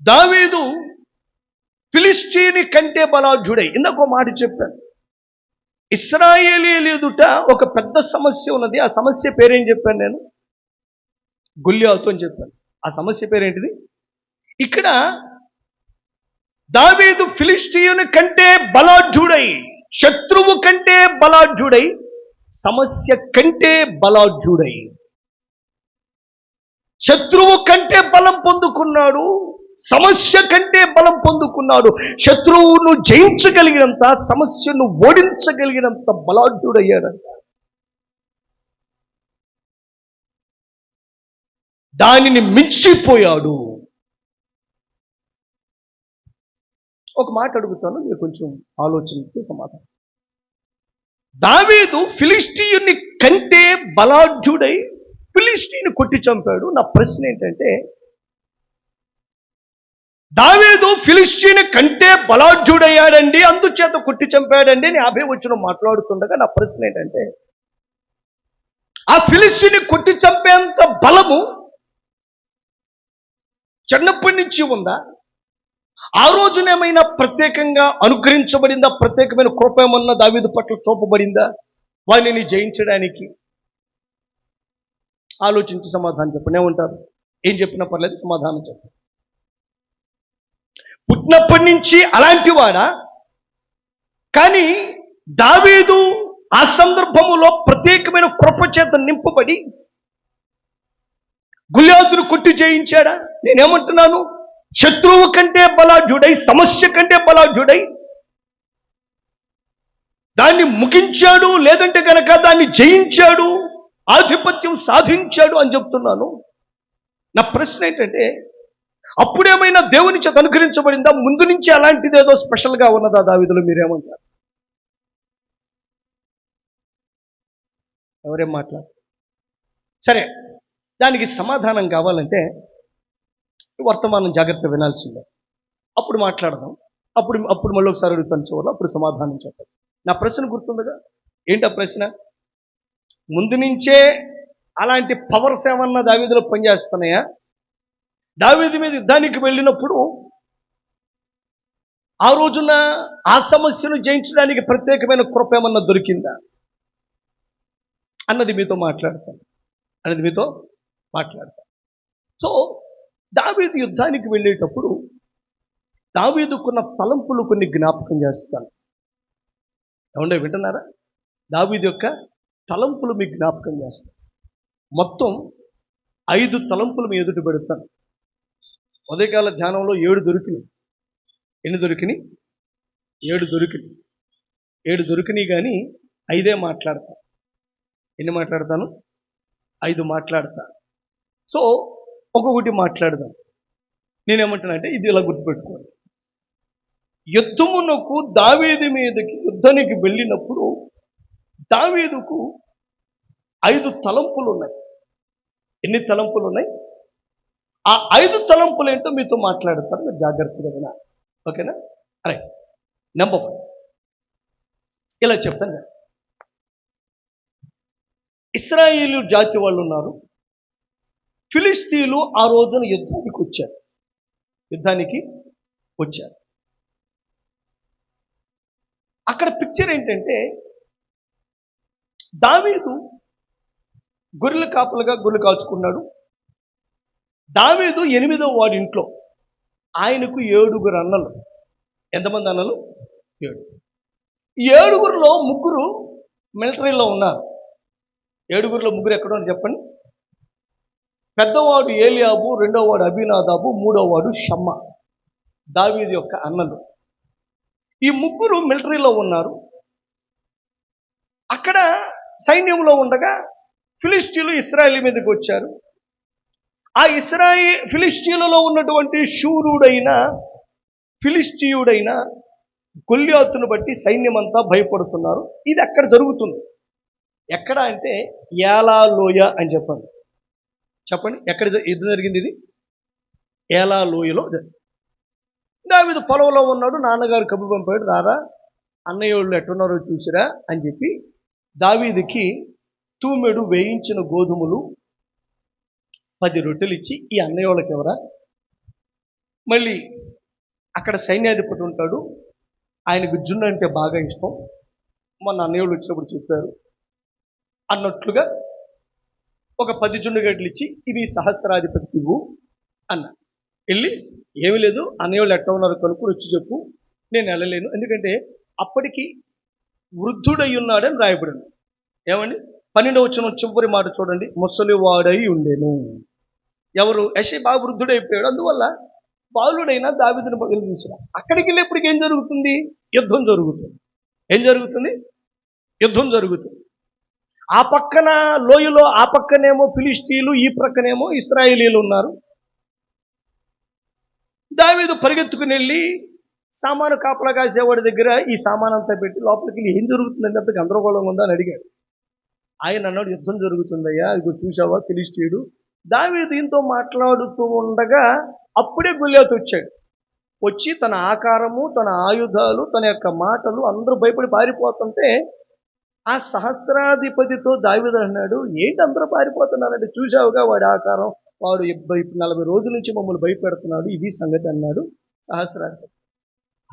దావీదు ఫిలిష్తీయుని కంటే బలాఢ్యుడై. ఇందాక మాట చెప్పాను, ఇశ్రాయేలీయుల ఎదుట ఒక పెద్ద సమస్య ఉన్నది. ఆ సమస్య పేరేం చెప్పాను నేను? గొల్యాతు అని చెప్పాను. ఆ సమస్య పేరేంటిది? ఇక్కడ దావీదు ఫిలిష్తీయుని కంటే బలాఢ్యుడై, శత్రువు కంటే బలాఢ్యుడై, సమస్య కంటే బలాఢ్యుడై, శత్రువు కంటే బలం పొందుకున్నాడు, సమస్య కంటే బలం పొందుకున్నాడు. శత్రువును జయించగలిగినంత, సమస్యను ఓడించగలిగినంత బలాఢ్యుడయ్యాడంట. దానిని మించిపోయాడు. ఒక మాట అడుగుతాను, మీరు కొంచెం ఆలోచనతో సమాధానం. దావీదు ఫిలిష్తీయుని కంటే బలాఢ్యుడై ఫిలిష్తీయుని కొట్టి చంపాడు. నా ప్రశ్న ఏంటంటే, దావీదు ఫిలిష్తీయుని కంటే బలాఢ్యుడయ్యాడండి, అందుచేత కొట్టి చంపాడండి అని 50 వచనం మాట్లాడుతుండగా నా ప్రశ్న ఏంటంటే, ఆ ఫిలిష్తీయుని కొట్టి చంపేంత బలము చిన్నప్పటి నుంచి ఉందా? ఆ రోజునేమైనా ప్రత్యేకంగా అనుగ్రహించబడిందా? ప్రత్యేకమైన కృప ఏమన్నా దావీదు పట్ల చూపబడిందా వారిని జయించడానికి? ఆలోచించి సమాధానం చెప్పండి. ఏమంటారు? ఏం చెప్పినా పర్లేదు, సమాధానం చెప్పండి. పుట్టినప్పటి నుంచి అలాంటి వాడా? కానీ దావీదు ఆ సందర్భములో ప్రత్యేకమైన కృప చేత నింపబడి గొల్యాతును కొట్టి జయించాడా? నేనేమంటున్నాను, శత్రువు కంటే బలాఢ్యుడై, సమస్య కంటే బలాఢ్యుడై దాన్ని ముగించాడు, లేదంటే కనుక దాన్ని జయించాడు, ఆధిపత్యం సాధించాడు అని చెప్తున్నాను. నా ప్రశ్న ఏంటంటే, అప్పుడేమైనా దేవుని చేత అనుగ్రహించబడిందా? ముందు నుంచి అలాంటిదేదో స్పెషల్గా ఉన్నదా దావీదులో? మీరేమంటారు? ఎవరేం మాట్లాడు? సరే, దానికి సమాధానం కావాలంటే వర్తమానం జాగ్రత్త వినాల్సిందే. అప్పుడు మాట్లాడదాం. అప్పుడు మళ్ళీ ఒకసారి అడుగుతాను చివరిలో, అప్పుడు సమాధానం చెప్పండి. నా ప్రశ్న గుర్తుండగా? ఏంటి ఆ ప్రశ్న? ముందు నుంచే అలాంటి పవర్స్ ఏమన్నా దావీదులో పనిచేస్తున్నాయా? దావీదు మీద యుద్ధానికి వెళ్ళినప్పుడు ఆ రోజున ఆ సమస్యను జయించడానికి ప్రత్యేకమైన కృప ఏమన్నా దొరికిందా అన్నది మీతో మాట్లాడతాను. సో దావీదు యుద్ధానికి వెళ్ళేటప్పుడు దావీదుకున్న తలంపులు కొన్ని జ్ఞాపకం చేస్తాను. ఏమంటే వింటున్నారా? దావీదు యొక్క తలంపులు మీకు జ్ఞాపకం చేస్తాను. మొత్తం 5 తలంపులు మీ ఎదుట పెడతాను. ఉదయకాల ధ్యానంలో 7 దొరికినాయి. ఎన్ని దొరికినాయి? 7 దొరికినాయి. 7 దొరికినాయి కానీ 5 మాట్లాడతాను. ఎన్ని మాట్లాడతాను? 5 మాట్లాడతాను. సో ఒక్కొక్కటి మాట్లాడదాం. నేనేమంటానంటే, ఇది ఇలా గుర్తుపెట్టుకోండి. యుద్ధమునకు దావీదు మీదకి యుద్ధానికి వెళ్ళినప్పుడు దావీదుకు 5 తలంపులు ఉన్నాయి. ఎన్ని తలంపులు ఉన్నాయి? ఆ 5 తలంపులు ఏంటో మీతో మాట్లాడతారు. మీరు జాగ్రత్తగా వినాలి. ఓకేనా? రైట్. నెంబర్ 1 ఇలా చెప్తాను. ఇశ్రాయేలు జాతి వాళ్ళు ఉన్నారు. ఫిలిష్తీయులు ఆ రోజున యుద్ధానికి వచ్చారు. అక్కడ పిక్చర్ ఏంటంటే, దావీదు గొర్రెల కాపులుగా గొర్రెలు కాచుకున్నాడు. దావీదు 8వ వాడి ఇంట్లో. ఆయనకు 7 అన్నలు. ఎంతమంది అన్నలు? 7. 7లో 3 మిలిటరీలో ఉన్నారు. 7లో 3 ఎక్కడ ఉన్నారు చెప్పండి? పెద్దవాడు ఏలియాబు, 2వ వాడు అబీనాదాబు, 3వ వాడు షమ్మా. దావీదు యొక్క అన్నలు. ఈ 3 మిలిటరీలో ఉన్నారు. అక్కడ సైన్యంలో ఉండగా ఫిలిష్తీయులు ఇశ్రాయేలు మీదకి వచ్చారు. ఆ ఫిలిష్తీయులలో ఉన్నటువంటి శూరుడైన ఫిలిష్తీయుడైన గొల్యాతును బట్టి సైన్యమంతా భయపడుతున్నారు. ఇది అక్కడ జరుగుతుంది. ఎక్కడ అంటే ఏలా లోయ అని చెప్పండి. ఎక్కడ యుద్ధం జరిగింది? ఇది ఏలా లోయలో. దావీదు పొలంలో ఉన్నాడు. నాన్నగారు కబురు పంపాడు, రారా అన్నయ్య వాళ్ళు ఎట్టున్నారో చూసిరా అని చెప్పి దావీదుకి తూమెడు వేయించిన గోధుమలు 10 రొట్టెలు ఇచ్చి, ఈ అన్నయ్య వాళ్ళకి ఎవరా? మళ్ళీ అక్కడ సైన్యాధిపతి ఉంటాడు, ఆయనకు జున్ను అంటే బాగా ఇష్టం, మొన్న అన్నయ్య వాళ్ళు వచ్చినప్పుడు చెప్పారు అన్నట్లుగా ఒక 10 జున్ను గడ్డలు ఇచ్చి, ఇవి సహస్రాధిపతి ఇవ్వు అన్న. వెళ్ళి ఏమీ లేదు, అన్నయ్య వాళ్ళు ఎట్లా ఉన్నారు కనుక్కొని వచ్చి చెప్పు, నేను వెళ్ళలేను. ఎందుకంటే అప్పటికి వృద్ధుడై ఉన్నాడని రాయబడింది. ఏమండి? 12వ వచనం చివరి మాట చూడండి, ముసలివాడై ఉండేను. ఎవరు? యెషయా బాగా వృద్ధుడైపోయాడు, అందువల్ల బాలుడైన దావీదును వెలిగించిన. అక్కడికి వెళ్ళేప్పటికి ఏం జరుగుతుంది? యుద్ధం జరుగుతుంది. ఏం జరుగుతుంది? యుద్ధం జరుగుతుంది. ఆ పక్కన లోయలో ఆ పక్కనేమో ఫిలిష్తీయులు, ఈ ప్రక్కనేమో ఇశ్రాయేలీయులు ఉన్నారు. దావీదు పరిగెత్తుకుని వెళ్ళి సామాను కాపలా కాసేవాడి దగ్గర ఈ సామాన్ అంతా పెట్టి లోపలికి వెళ్ళి ఏం జరుగుతుందంటే అంత గందరగోళంగా ఉందా అని అడిగాడు. ఆయన అన్నాడు, యుద్ధం జరుగుతుందయ్యా, ఇదిగో చూసావా ఫిలిష్తీయుడు. దావీదు దీంతో మాట్లాడుతూ ఉండగా అప్పుడే గొల్లియాతు వచ్చాడు. వచ్చి తన ఆకారము, తన ఆయుధాలు, తన యొక్క మాటలు అందరూ భయపడి పారిపోతుంటే ఆ సహస్రాధిపతితో దావీదు అన్నాడు, ఏంటి అందరూ పారిపోతున్నారంటే, చూసావుగా వాడి ఆకారం, వాడు 40 రోజుల నుంచి మమ్మల్ని భయపెడుతున్నాడు, ఇది సంగతి అన్నాడు సహస్రాధిపతి.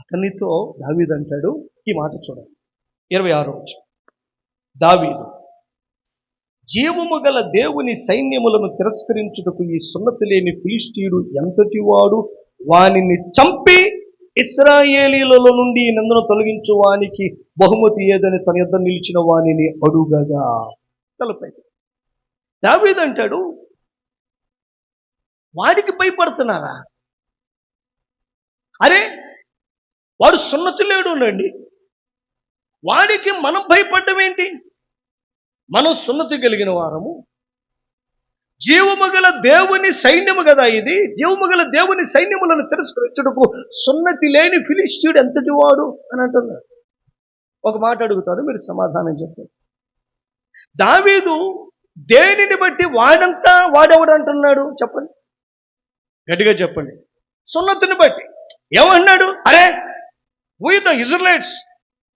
అతనితో దావీదు అంటాడు, ఈ మాట చూడండి 26వ వచనం. దావీదు, జీవము గల దేవుని సైన్యములను తిరస్కరించుటకు ఈ సున్నతి లేని ఫిలిష్తీయుడు ఎంతటి వాడు, వానిని చంపి ఇశ్రాయేలీలలో నుండి ఈ నిందను తొలగించు వానికి బహుమతి ఏదని తన యొద్ద నిలిచిన వానిని అడుగగా. తలపై దావీదు అంటాడు, వాడికి భయపడుతున్నారా? అరే వాడు సున్నతి లేడు అండి, వాడికి మనం భయపడడం ఏంటి? మనం సున్నతి కలిగిన వారము, జీవము గల దేవుని సైన్యము కదా ఇది. జీవము గల దేవుని సైన్యములను తిరస్కరించుటకు సున్నతి లేని ఫిలిష్తీయుడు ఎంతటి వాడు అని అంటున్నాడు. ఒక మాట అడుగుతాడు, మీరు సమాధానం చెప్పండి. దావీదు దేనిని బట్టి వాడంతా వాడెవడు అంటున్నాడు? చెప్పండి, గట్టిగా చెప్పండి. సున్నతిని బట్టి. ఏమన్నాడు? అరే వి ద ఇజ్రాయెలైట్స్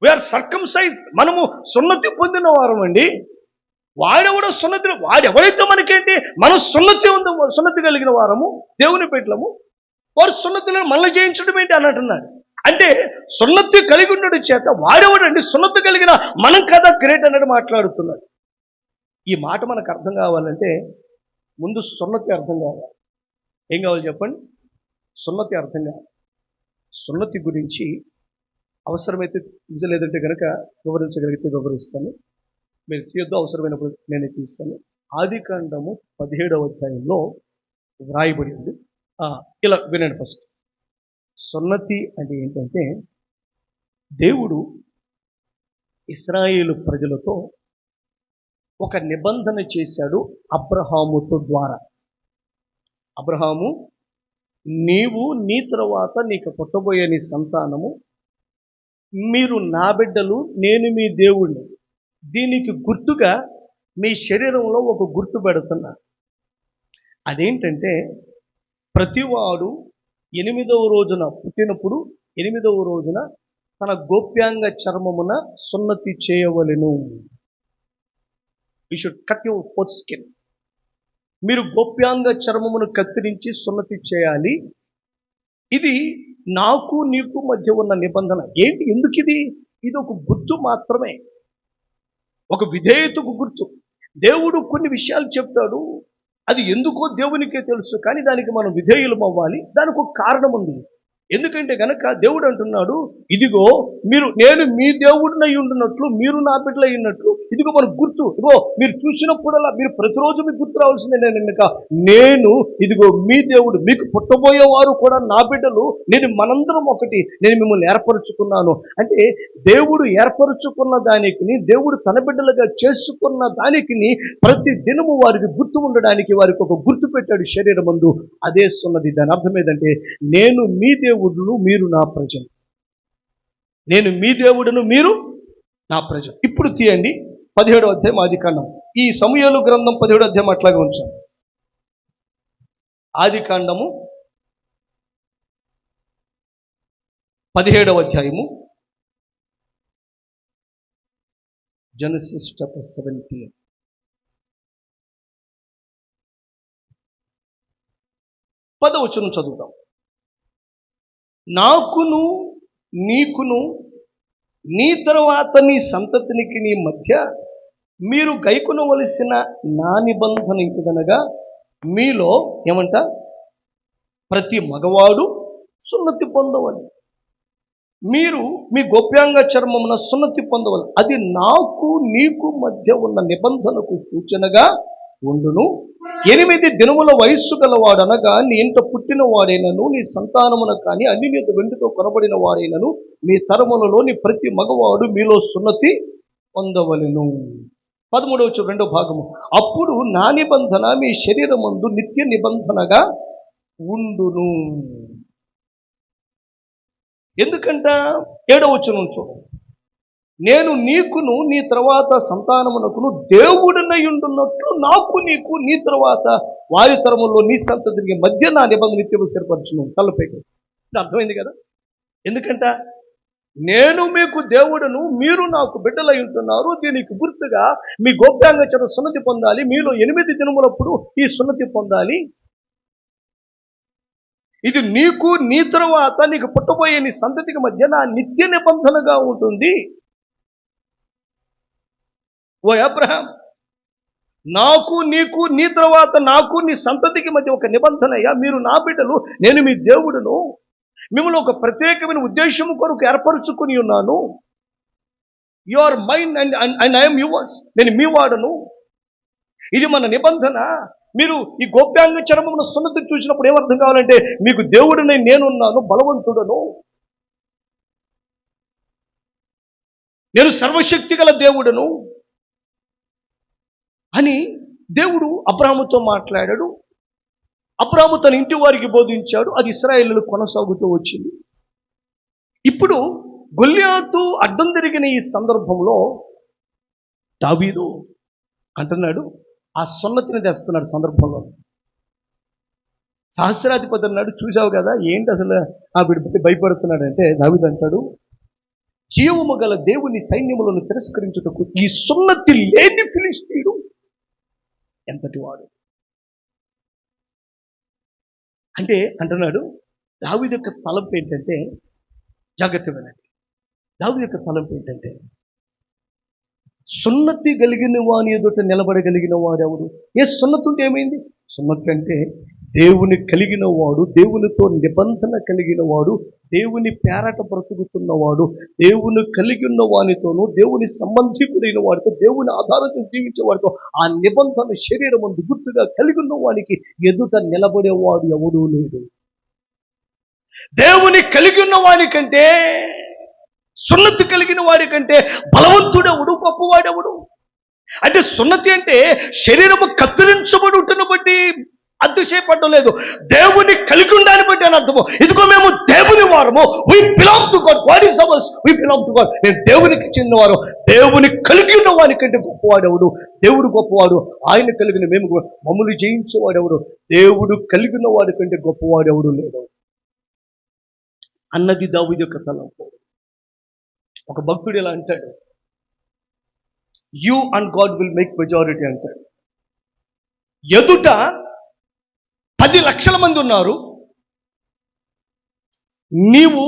వీఆర్ సర్కంసైజ్, మనము సున్నతి పొందిన వారం అండి. వాడెవడో సున్నతి, వాడెవడైతే మనకేంటి, మనం సున్నతి కలిగిన వారము, దేవుని పెట్టలము. వాడు సున్నతిలను మళ్ళీ జయించడం ఏంటి అని అంటున్నాడు. అంటే సున్నతి కలిగి ఉండడం చేత వాడెవడండి, సున్నతి కలిగిన మనం కదా గ్రేట్ అన్నట్టు మాట్లాడుతున్నాడు. ఈ మాట మనకు అర్థం కావాలంటే ముందు సున్నతి అర్థం కావాలి. ఏం కావాలి చెప్పండి? సున్నతి అర్థం కావాలి. సున్నతి గురించి అవసరమైతే లేదంటే కనుక వివరించగలిగితే వివరిస్తాను, మీరు తీయొద్దు, అవసరమైనప్పుడు నేను తీస్తాను. ఆదికాండము 17వ అధ్యాయంలో వ్రాయబడి ఉంది. ఇలా వినండి. ఫస్ట్ సున్నతి అంటే ఏంటంటే, దేవుడు ఇశ్రాయేలు ప్రజలతో ఒక నిబంధన చేశాడు అబ్రహాముతో ద్వారా. అబ్రహాము, నీవు నీ తర్వాత నీకు పుట్టబోయే నీ సంతానము, మీరు నా బిడ్డలు, నేను మీ దేవుణ్ణి. దీనికి గుర్తుగా మీ శరీరంలో ఒక గుర్తు పెడుతున్నా. అదేంటంటే, ప్రతివాడు 8వ రోజున పుట్టినప్పుడు 8వ రోజున తన గోప్యాంగ చర్మమున సున్నతి చేయవలెను. You should cut your foreskin. మీరు గోప్యాంగ చర్మమును కత్తిరించి సున్నతి చేయాలి. ఇది నాకు నీకు మధ్య ఉన్న నిబంధన. ఏంటి? ఎందుకు ఇది? ఇది ఒక గుర్తు మాత్రమే, ఒక విధేయతకు గుర్తు. దేవుడు కొన్ని విషయాలు చెప్తాడు, అది ఎందుకో దేవునికే తెలుసు, కానీ దానికి మనం విధేయులం అవ్వాలి. దానికి ఒక కారణం ఉంది. ఎందుకంటే గనక దేవుడు అంటున్నాడు, ఇదిగో నేను మీ దేవుడినై ఉండినట్లు మీరు నా బిడ్డలు అయినట్లు, ఇదిగో మన గుర్తు. ఇదిగో మీరు చూసినప్పుడల్లా మీరు ప్రతిరోజు మీకు గుర్తు రావాల్సిందే, నేను ఇదిగో మీ దేవుడు, మీకు పుట్టబోయేవారు కూడా నా బిడ్డలు, మనందరం ఒకటి, నేను మిమ్మల్ని ఏర్పరచుకున్నాను. అంటే దేవుడు ఏర్పరచుకున్న దానికి, దేవుడు తన బిడ్డలుగా చేసుకున్న దానికి ప్రతి దినము వారికి గుర్తు ఉండడానికి వారికి ఒక గుర్తు పెట్టాడు శరీరమందు. అదే సున్నతి. దాని అర్థం ఏంటంటే, నేను మీ దేవుడును, మీరు నా ప్రజలు. నేను మీ దేవుడును, మీరు నా ప్రజలు. ఇప్పుడు తీయండి 17వ అధ్యాయం ఆదికాండం. ఈ సమూయేలు గ్రంథం 17వ అధ్యాయం అట్లాగే ఉంచాం. ఆదికాండము 17వ అధ్యాయము, జెనసిస్ చాప్టర్ 17. 10వ వచనం చదువుతాం. నాకును నీకును నీ తరువాత నీ సంతతినికి నీ మధ్య మీరు గైకొనవలసిన నా నిబంధన ఇంటిదనగా, మీలో ఏమంట, ప్రతి మగవాడు సున్నతి పొందవాలి. మీరు మీ గోప్యాంగ చర్మమున సున్నతి పొందవాలి. అది నాకు నీకు మధ్య ఉన్న నిబంధనకు సూచనగా ఉండును. 8 దినముల వయస్సు గలవాడనగా నీ ఇంట పుట్టిన వాడైనను, నీ సంతానమున కానీ అన్నినేత వెండితో కొనబడిన వాడైనను, మీ తరములలోని ప్రతి మగవాడు మీలో సున్నతి పొందవలెను. 13వ రెండో భాగము. అప్పుడు నా నిబంధన మీ శరీరమందు నిత్య నిబంధనగా ఉండును. ఎందుకంట 7వ చూడండి. నేను నీకును నీ తర్వాత సంతానమునకును దేవుడినై ఉండున్నట్లు నాకు నీకు నీ తర్వాత వారి తరములో నీ సంతతికి మధ్య నా నిబంధన నిత్యము స్థిరపరచును. తలపైకి అర్థమైంది కదా? ఎందుకంట నేను మీకు దేవుడును, మీరు నాకు బిడ్డలై ఉంటున్నారు. దీనికి గుర్తుగా మీ గోప్యాంగచర సున్నతి పొందాలి. మీలో 8 దినములప్పుడు ఈ సున్నతి పొందాలి. ఇది నీకు నీ తరువాత నీకు పుట్టబోయే నీ సంతతికి మధ్య నా నిత్య నిబంధనగా ఉంటుంది. ఓ అబ్రహాం, నాకు నీకు నీ తర్వాత నాకు నీ సంతతికి మధ్య ఒక నిబంధనయ్యా. మీరు నా బిడ్డలు, నేను మీ దేవుడును. మిమ్మల్ని ఒక ప్రత్యేకమైన ఉద్దేశం కొరకు ఏర్పరచుకుని ఉన్నాను. You are mine and I'm yours. నేను మీ వాడను. ఇది మన నిబంధన. మీరు ఈ గోప్యాంగ చర్మమును సున్నతి చూసినప్పుడు ఏమర్థం కావాలంటే, మీకు దేవుడిని నేనున్నాను, బలవంతుడను, నేను సర్వశక్తి గల దేవుడను అని దేవుడు అబ్రాహాముతో మాట్లాడాడు. అబ్రాహాము తన ఇంటి వారికి బోధించాడు. అది ఇశ్రాయేలులు కొనసాగుతూ వచ్చింది. ఇప్పుడు గొల్యాతు అడ్డం తిరిగిన ఈ సందర్భంలో దావీదు అంటున్నాడు, ఆ సున్నతిని తెస్తున్నాడు. సందర్భంలో సహస్రాధిపతి అన్నాడు, చూసావు కదా ఏంటి అసలు ఆ బిడ్డ భయపడుతున్నాడు అంటే, దావీదు అంటాడు, జీవము గల దేవుని సైన్యములను తిరస్కరించుటకు ఈ సున్నతి లేని ఫిలిష్తీయుడు ఎంతటి వాడు అంటే అంటున్నాడు. దావీదు యొక్క తలంపు ఏంటంటే, జాగ్రత్త వినండి, దావీదు యొక్క తలంపు ఏంటంటే, సున్నతి కలిగిన వాని ఎదుట నిలబడగలిగిన వాడెవడు? ఏ సున్నతి ఉంటే ఏమైంది? సున్నతి అంటే దేవుని కలిగిన వాడు, దేవునితో నిబంధన కలిగిన వాడు, దేవుని పేరట బ్రతుకుతున్నవాడు, దేవుని కలిగి ఉన్న వానితోనూ, దేవుని సంబంధికుడైన వాడితో, దేవుని ఆధారంతో జీవించే వాడితో ఆ నిబంధన శరీరం ముందు గుర్తుగా కలిగి ఉన్న వానికి ఎదుట నిలబడేవాడు ఎవడూ లేడు. దేవుని కలిగి ఉన్న వానికంటే, సున్నతి కలిగిన వాడి కంటే బలవంతుడెవడు, గొప్పవాడెవడు? అంటే సున్నతి అంటే శరీరము కత్తిరించబడి ఉంటున్న బట్టి అతిశయపడడం లేదు, దేవుని కలిగి ఉండాలని బట్టి అని అర్థము. ఇదిగో మేము దేవుని వారము, we belong to God. What is ours? We belong to God. నేను దేవునికి చెందినవారు. దేవుని కలిగి ఉన్న వారి కంటే గొప్పవాడెవడు? దేవుడు గొప్పవాడు. ఆయన కలిగిన మేము మమ్మల్ని జయించేవాడెవడు? దేవుడు కలిగిన వాడి కంటే గొప్పవాడెవడు లేడు అన్నది దావీదు యొక్క తలంపు. ఒక భక్తుడు ఇలా అంటాడు, you and God will make majority అంటాడు. ఎదుట 10 లక్షల మంది ఉన్నారు, నీవు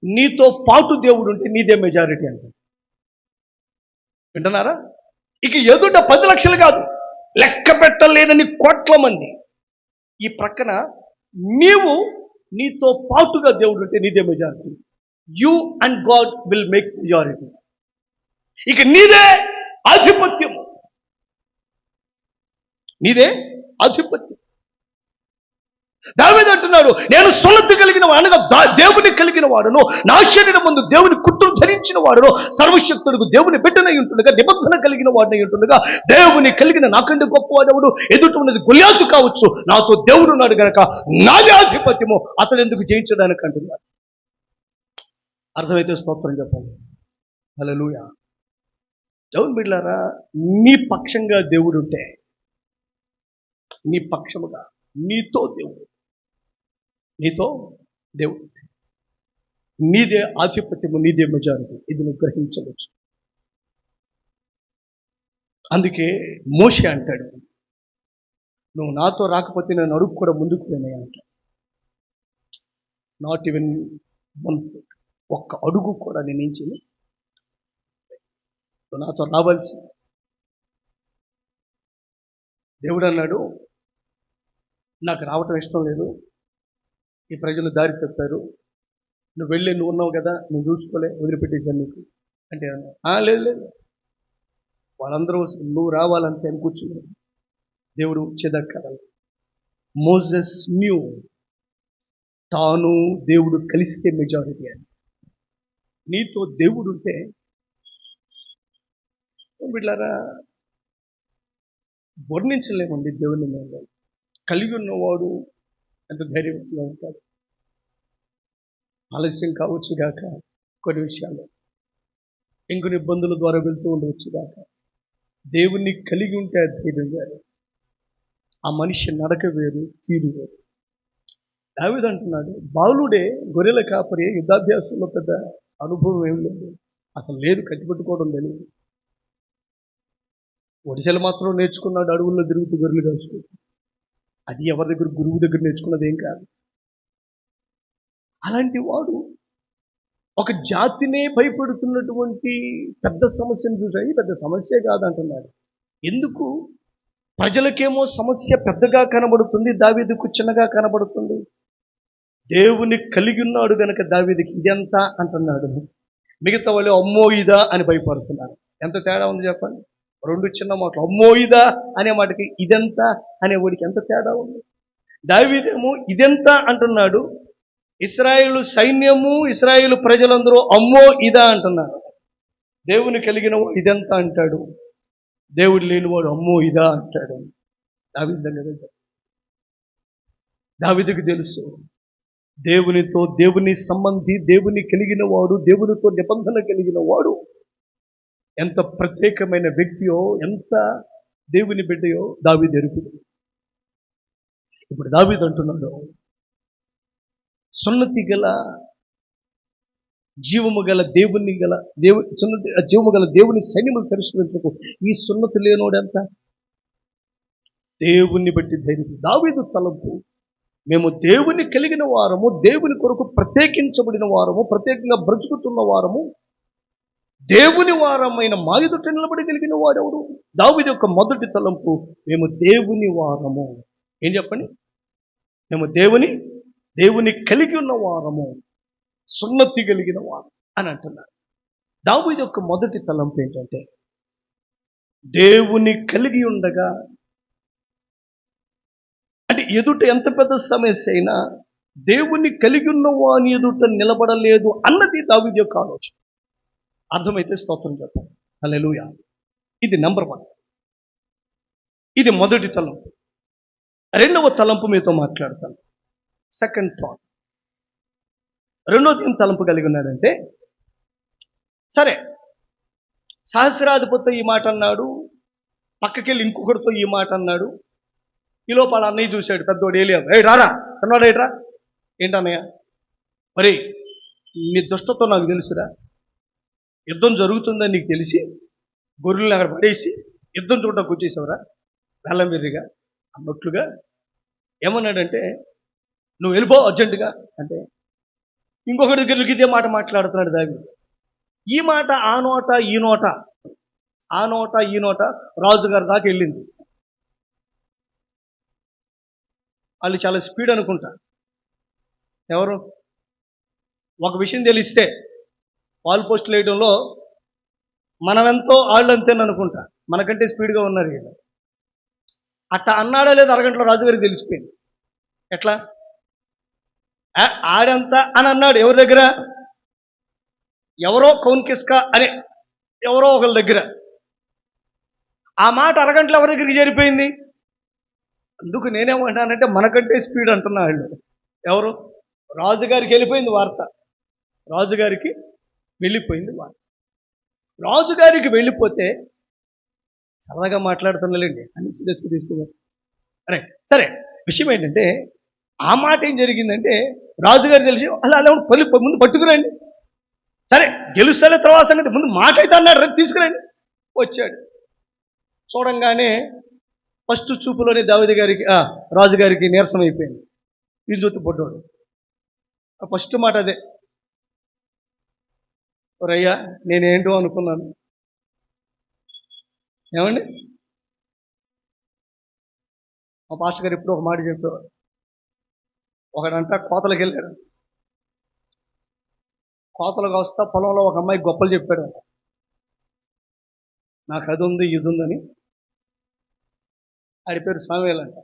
నీతో పాటు దేవుడు ఉంటే నీదే మెజారిటీ అంటాడు. వింటున్నారా? ఇక ఎదుట 10 లక్షలు కాదు, లెక్క పెట్టలేనని కోట్ల మంది, ఈ ప్రక్కన నీవు నీతో పాటుగా దేవుడు ఉంటే నీదే majority. You and God will make majority. ఇక నీదే ఆధిపత్యము, నీదే ఆధిపత్యం. దావీదు అంటున్నాడు, నేను సున్నతి కలిగిన వాడు, అనగా దేవుని కలిగిన వాడును, నా శరీరం ముందు దేవుని కుట్టును ధరించిన వాడును, సర్వశక్తుడికి దేవుని బిడ్డనై ఉంటుండగా, నిబంధన కలిగిన వాడినై ఉంటుండగా, దేవుని కలిగిన నాకంటే గొప్పవాడెవడు? ఎదుట ఉన్నది గొల్యాతు కావచ్చు, నాతో దేవుడు ఉన్నాడు గనక నాదే ఆధిపత్యము, అతను ఎందుకు జయించడానికి అంటున్నాడు. అర్థమైతే స్తోత్రం చెప్పండి. హల్లెలూయా. దేవుని బిడ్డలారా, నీ పక్షంగా దేవుడు ఉంటే, నీ పక్షముగా నీతో దేవుడు, నీతో దేవుడు, నీదే ఆధిపత్యము, నీదే మెజారిటీ. ఇది నువ్వు గ్రహించవచ్చు. అందుకే మోషే అంటాడు, నువ్వు నాతో రాకపోతే నేను అడుగు కూడా ముందుకు పోయినాయి అంటాడు. నాట్ ఈవెన్ 1 foot, ఒక్క అడుగు కూడా నేనేం చేయను, నువ్వు నాతో రావాల్సి. దేవుడు అన్నాడు, నాకు రావటం ఇష్టం లేదు, ఈ ప్రజలు దారి తప్పారు, నువ్వు వెళ్ళి నువ్వు ఉన్నావు కదా, నువ్వు చూసుకోలే, వదిలిపెట్టేశాను నీకు అంటే అన్నారు. లేదు లేదు, వాళ్ళందరూ నువ్వు రావాలంటే అని కూర్చున్నారు. దేవుడు వచ్చేదక్కర మోసెస్ న్యూ తాను దేవుడు కలిస్తే మెజారిటీ అని. నీతో దేవుడు ఉంటే వీళ్ళారా వర్ణించలేమండి దేవుని మేము. కలిగి ఉన్నవాడు ఎంత ధైర్యంగా ఉంటాడు. ఆలస్యం కావచ్చు గాక కొన్ని విషయాలు, ఇంకొన్ని ఇబ్బందుల ద్వారా వెళ్తూ ఉండవచ్చు గాక, దేవుణ్ణి కలిగి ఉంటే ధైర్యం వేరు, ఆ మనిషి నడక వేరు, తీరు వేరు. దావీదు అంటున్నాడు, బాలుడే గొర్రెల కాపరి, యుద్ధాభ్యాసంలో పెద్ద అనుభవం ఏం లేదు, అసలు లేదు, కత్తి పెట్టుకోవడం తెలియదు. ఒడిశలు మాత్రం నేర్చుకున్నాడు, అడవుల్లో తిరుగుతూ గొర్రెలు కాసుకుంటూ. అది ఎవరి దగ్గర, గురువు దగ్గర నేర్చుకున్నది ఏం కాదు. అలాంటి వాడు ఒక జాతినే భయపెడుతున్నటువంటి పెద్ద సమస్యను చూసాయి. పెద్ద సమస్య కాదంటున్నాడు. ఎందుకు? ప్రజలకేమో సమస్య పెద్దగా కనబడుతుంది, దావీదుకు చిన్నగా కనబడుతుంది. దేవుని కలిగి ఉన్నాడు గనక దావీదుకి ఇదెంత అంటున్నాడు, మిగతా వాళ్ళు అమ్మో ఇదా అని భయపడుతున్నారు. ఎంత తేడా ఉంది చెప్పండి. రెండు చిన్న మాటలు, అమ్మో ఇదా అనే మాటకి ఇదెంత అనే వాడికి ఎంత తేడా ఉంది. దావీదేమో ఇదెంత అంటున్నాడు, ఇశ్రాయేలు సైన్యము, ఇశ్రాయేలు ప్రజలందరూ అమ్మో ఇదా అంటున్నారు. దేవుని కలిగిన ఇదెంత అంటాడు, దేవుడు లేనివాడు అమ్మో ఇదా అంటాడు. దావీదుకు తెలుసు, దేవునితో, దేవుని సంబంధి, దేవుని కలిగిన వాడు, దేవునితో నిబంధన కలిగిన వాడు ఎంత ప్రత్యేకమైన వ్యక్తియో, ఎంత దేవుని బిడ్డయో దావీదు ఎరుగుతుంది. ఇప్పుడు దావీదు అంటున్నాడు, సున్నతి గల జీవము గల దేవుని గల జీవము గల దేవుని సైన్యములు పరిష్కరించకు ఈ సున్నతి లేనోడెంత. దేవుణ్ణి బట్టి ధైర్యం. దావీదు తలంపు, మేము దేవుని కలిగిన వారము, దేవుని కొరకు ప్రత్యేకించబడిన వారము, ప్రత్యేకంగా బ్రతుకుతున్న వారము, దేవుని వారమైన మా ఎదుట నిలబడి కలిగిన వాడెవడు? దావీదు యొక్క మొదటి తలంపు, మేము దేవుని వారము. ఏం చెప్పండి? మేము దేవుని కలిగి ఉన్న వారము, సున్నతి కలిగిన వారు అని అంటున్నారు. దావీదు యొక్క మొదటి తలంపు ఏంటంటే, దేవుని కలిగి ఉండగా, అంటే ఎదుట ఎంత పెద్ద సమస్య అయినా దేవుని కలిగి ఉన్న వాని ఎదుట నిలబడలేదు అన్నది దావీదు యొక్క ఆలోచన. అర్థమైతే స్తోత్రం చెప్పండి. హల్లెలూయా. ఇది నెంబర్ 1. ఇది మొదటి తలంపు. రెండవ తలంపు మీతో మాట్లాడతాను. Second thought. రెండోది ఏం తలంపు కలిగి ఉన్నాడంటే, సరే సహస్రాధిపతితో ఈ మాట అన్నాడు, పక్కకెళ్ళి ఇంకొకరితో ఈ మాట అన్నాడు. ఈ లోపల అన్నయ్య చూశాడు, పెద్దోడు ఏలియాబు, రారా అన్నాడు. ఏట్రా ఏంటన్నయ్య, మరి నీ దుష్టతో నాకు తెలుసురా, యుద్ధం జరుగుతుందని నీకు తెలిసి గొర్రెలను అక్కడ పడేసి యుద్ధం చూడడానికి వచ్చేసావురా వెళ్ళంబెర్రిగా అన్నట్లుగా ఏమన్నాడంటే, నువ్వు వెళ్ళిపో అర్జెంటుగా అంటే, ఇంకొకటి దగ్గరికి ఇదే మాట మాట్లాడుతున్నాడు దావీదు. ఈ మాట ఆ నోట ఈ నోట రాజుగారి దాకా వెళ్ళింది. వాళ్ళు చాలా స్పీడ్ అనుకుంటా. ఎవరు? ఒక విషయం తెలిస్తే వాల్ పోస్టులు వేయడంలో మనమెంతో వాళ్ళు అంతేని అనుకుంటా, మనకంటే స్పీడ్గా ఉన్నారు వీళ్ళు. అట్లా అన్నాడా లేదా అరగంటలో రాజుగారికి తెలిసిపోయింది. ఎట్లా? ఆడంతా అని అన్నాడు. ఎవరి దగ్గర? ఎవరో కౌన్కిస్కా అని ఎవరో ఒకరి దగ్గర. ఆ మాట అరగంటలో ఎవరి దగ్గరికి చేరిపోయింది. అందుకు నేనేమంటానంటే, మనకంటే స్పీడ్ అంటున్నా వాళ్ళు. ఎవరు? రాజుగారికి వెళ్ళిపోయింది వార్త. రాజుగారికి వెళ్ళిపోయింది వార్త. రాజుగారికి వెళ్ళిపోతే సరదాగా మాట్లాడుతున్నాలేండి అని సీరియస్గా తీసుకున్నారు. సరే విషయం ఏంటంటే, ఆ మాట ఏం జరిగిందంటే, రాజుగారు తెలిసి అలా ముందు పట్టుకురండి, సరే గెలుస్తాలే తర్వాత సంగతి, ముందు మాట అయితే అన్నాడు, రేపు తీసుకురండి. వచ్చాడు. చూడంగానే ఫస్ట్ చూపులోనే దావీదు గారికి రాజుగారికి నీరసం అయిపోయింది. ఈ చూతు పొడ్డోడు. ఫస్ట్ మాట అదే, ఒరయ్యా నేనేంటో అనుకున్నాను. ఏమండి, మా పాస్టర్ గారు ఎప్పుడు ఒక మాట చెప్పేవారు, ఒకడంట కోతలకు వెళ్ళాడు. కోతలకు వస్తా పొలంలో ఒక అమ్మాయి గొప్పలు చెప్పాడు. నాకు అది ఉంది ఇది ఉందని. ఆడి పేరు సాముయేల్ అంట.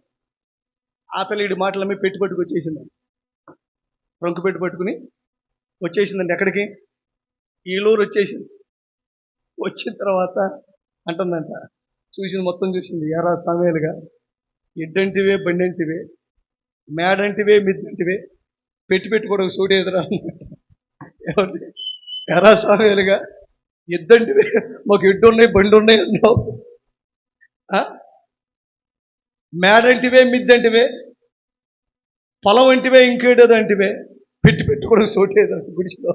ఆ పిల్లడి మాటలమ్మి పెట్టుబడికి వచ్చేసిందండి. రొంకు పెట్టుబట్టుకుని వచ్చేసిందండి. ఎక్కడికి? ఈలూరు వచ్చేసింది. వచ్చిన తర్వాత అంటుందంట, చూసింది మొత్తం చూసింది. ఎరా సాముయేలుగా, ఎడ్డంటివే బండంటివే, మేడంటివే మిద్దంటివే, పెట్టుకోవడం సూటి ఎదురా. ఎరా సాముయేలుగా, ఎద్దంటివే, మాకు ఎడ్డు ఉన్నాయి బండి ఉన్నాయి అన్నావు. మేడంటివే మిద్దంటివే, పొలం అంటివే ఇంకేడోదంటివే, పెట్టుకోవడం సోటి ఎదురా గుడిలో.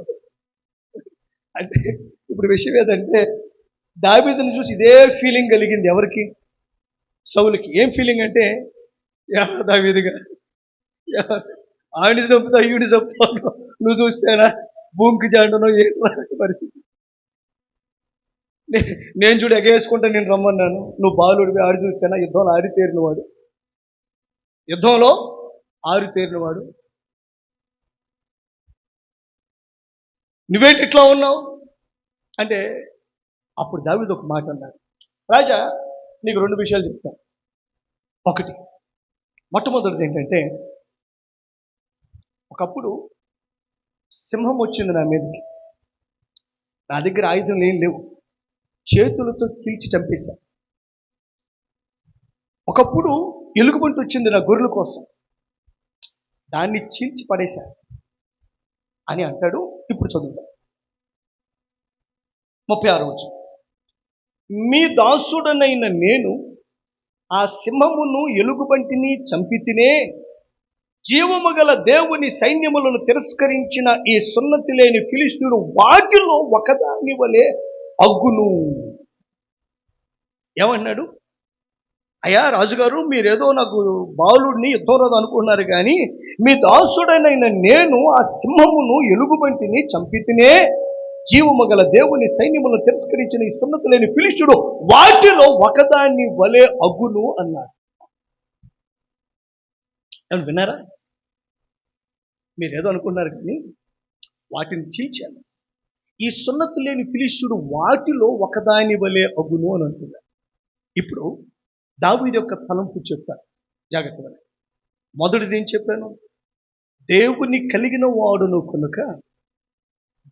అంటే ఇప్పుడు విషయం ఏదంటే, దావీదుని చూసి ఇదే ఫీలింగ్ కలిగింది. ఎవరికి? సౌలుకి. ఏం ఫీలింగ్ అంటే, దావీదుగా ఆవిడ చంపుతా ఈవిడ చంపుతాను, నువ్వు చూస్తేనా భూమికి జాండనో ఏంటో పరిస్థితి. నేను చూడు ఎగేసుకుంటా నేను రమ్మన్నాను, నువ్వు బాలుడివి. ఆడి చూస్తేనా యుద్ధంలో ఆరితేరినవాడు, యుద్ధంలో ఆరితేరినవాడు. నువ్వేంటి ఇట్లా ఉన్నావు అంటే, అప్పుడు దావీదు ఒక మాట అన్నాడు. రాజా, నీకు 2 విషయాలు చెప్తాను. ఒకటి, మొట్టమొదటిది ఏంటంటే, ఒకప్పుడు సింహం వచ్చింది నా మీదకి. నా దగ్గర ఆయుధం ఏం లేవు, చేతులతో చీల్చి చంపేశా. ఒకప్పుడు ఎలుగుబంటి వచ్చింది నా గొర్రెల కోసం, దాన్ని చీల్చి పడేశా అని అంటాడు. ఇప్పుడు చదువుతాం 36 వచనం. మీ దాసుడనైన నేను ఆ సింహమును ఎలుగుబంటిని చంపితినే, జీవము గల దేవుని సైన్యములను తిరస్కరించిన ఈ సున్నతి లేని ఫిలిష్తీయుడు వాటిలో ఒకదాని వలె అగ్గును. ఏమన్నాడు? అయ్యా రాజుగారు, మీరేదో నాకు బాలుడిని యుద్ధంలో అనుకున్నారు, కానీ మీ దాసుడనైన నేను ఆ సింహమును ఎలుగుబంటిని చంపితినే, జీవము గల దేవుని సైన్యములను తిరస్కరించిన ఈ సున్నతి లేని ఫిలిష్తీయుడు వాటిలో ఒకదాన్ని వలె అగ్గును అన్నాడు. విన్నారా? మీరేదో అనుకున్నారు, కానీ వాటిని చీల్చాను. ఈ సున్నతి లేని ఫిలిష్తీయుడు వాటిలో ఒకదాని వలె అగ్గును అని అంటున్నాడు. ఇప్పుడు దావీదు యొక్క తలంపు చెప్తాను, జాగ్రత్తగా. మొదటిది ఏం చెప్పాను? దేవుని కలిగిన వాడును కనుక,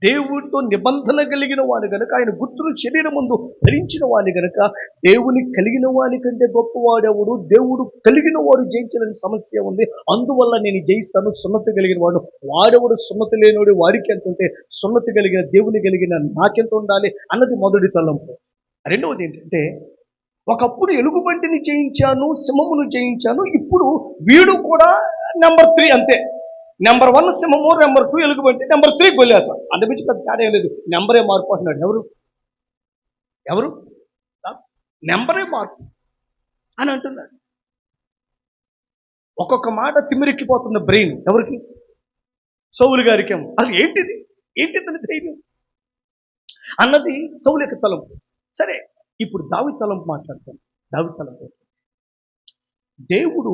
దేవుడితో నిబంధన కలిగిన వాడు కనుక, ఆయన గుర్తును శరీరం ముందు ధరించిన వాడి కనుక, దేవుని కలిగిన వాడి కంటే గొప్పవాడెవడు? దేవుడు కలిగిన వాడు జయించలేని సమస్య ఉంది, అందువల్ల నేను జయిస్తాను. సున్నతి కలిగిన వాడు వాడెవడు? సున్నతి లేనివాడు వాడికి ఎంత ఉంటే, సున్నతి కలిగిన దేవుని కలిగిన నాకెంత ఉండాలి అన్నది మొదటి తలంపు. రెండవది ఏంటంటే, ఒకప్పుడు ఎలుగుబంటిని జయించాను, సింహమును జయించాను, ఇప్పుడు వీడు కూడా నెంబర్ 3 అంతే. నెంబర్ 1 సింహము, నెంబర్ 2 ఎలుగుబంటి, నెంబర్ 3 గొల్లియాతు. అంతమించి పెద్ద తేడా లేదు. నెంబరే మార్పు అంటున్నాడు. ఎవరు నెంబరే మార్పు అని అంటున్నాడు. ఒక్కొక్క మాట తిమ్మిరెక్కిపోతున్న బ్రెయిన్ ఎవరికి? సౌలు గారికేమో. అది ఏంటిదని ధైర్యం అన్నది సౌలు యొక్క తలంపు. సరే, ఇప్పుడు దావీదు తలంపు మాట్లాడతాను. దావీదు తలంపు, దేవుడు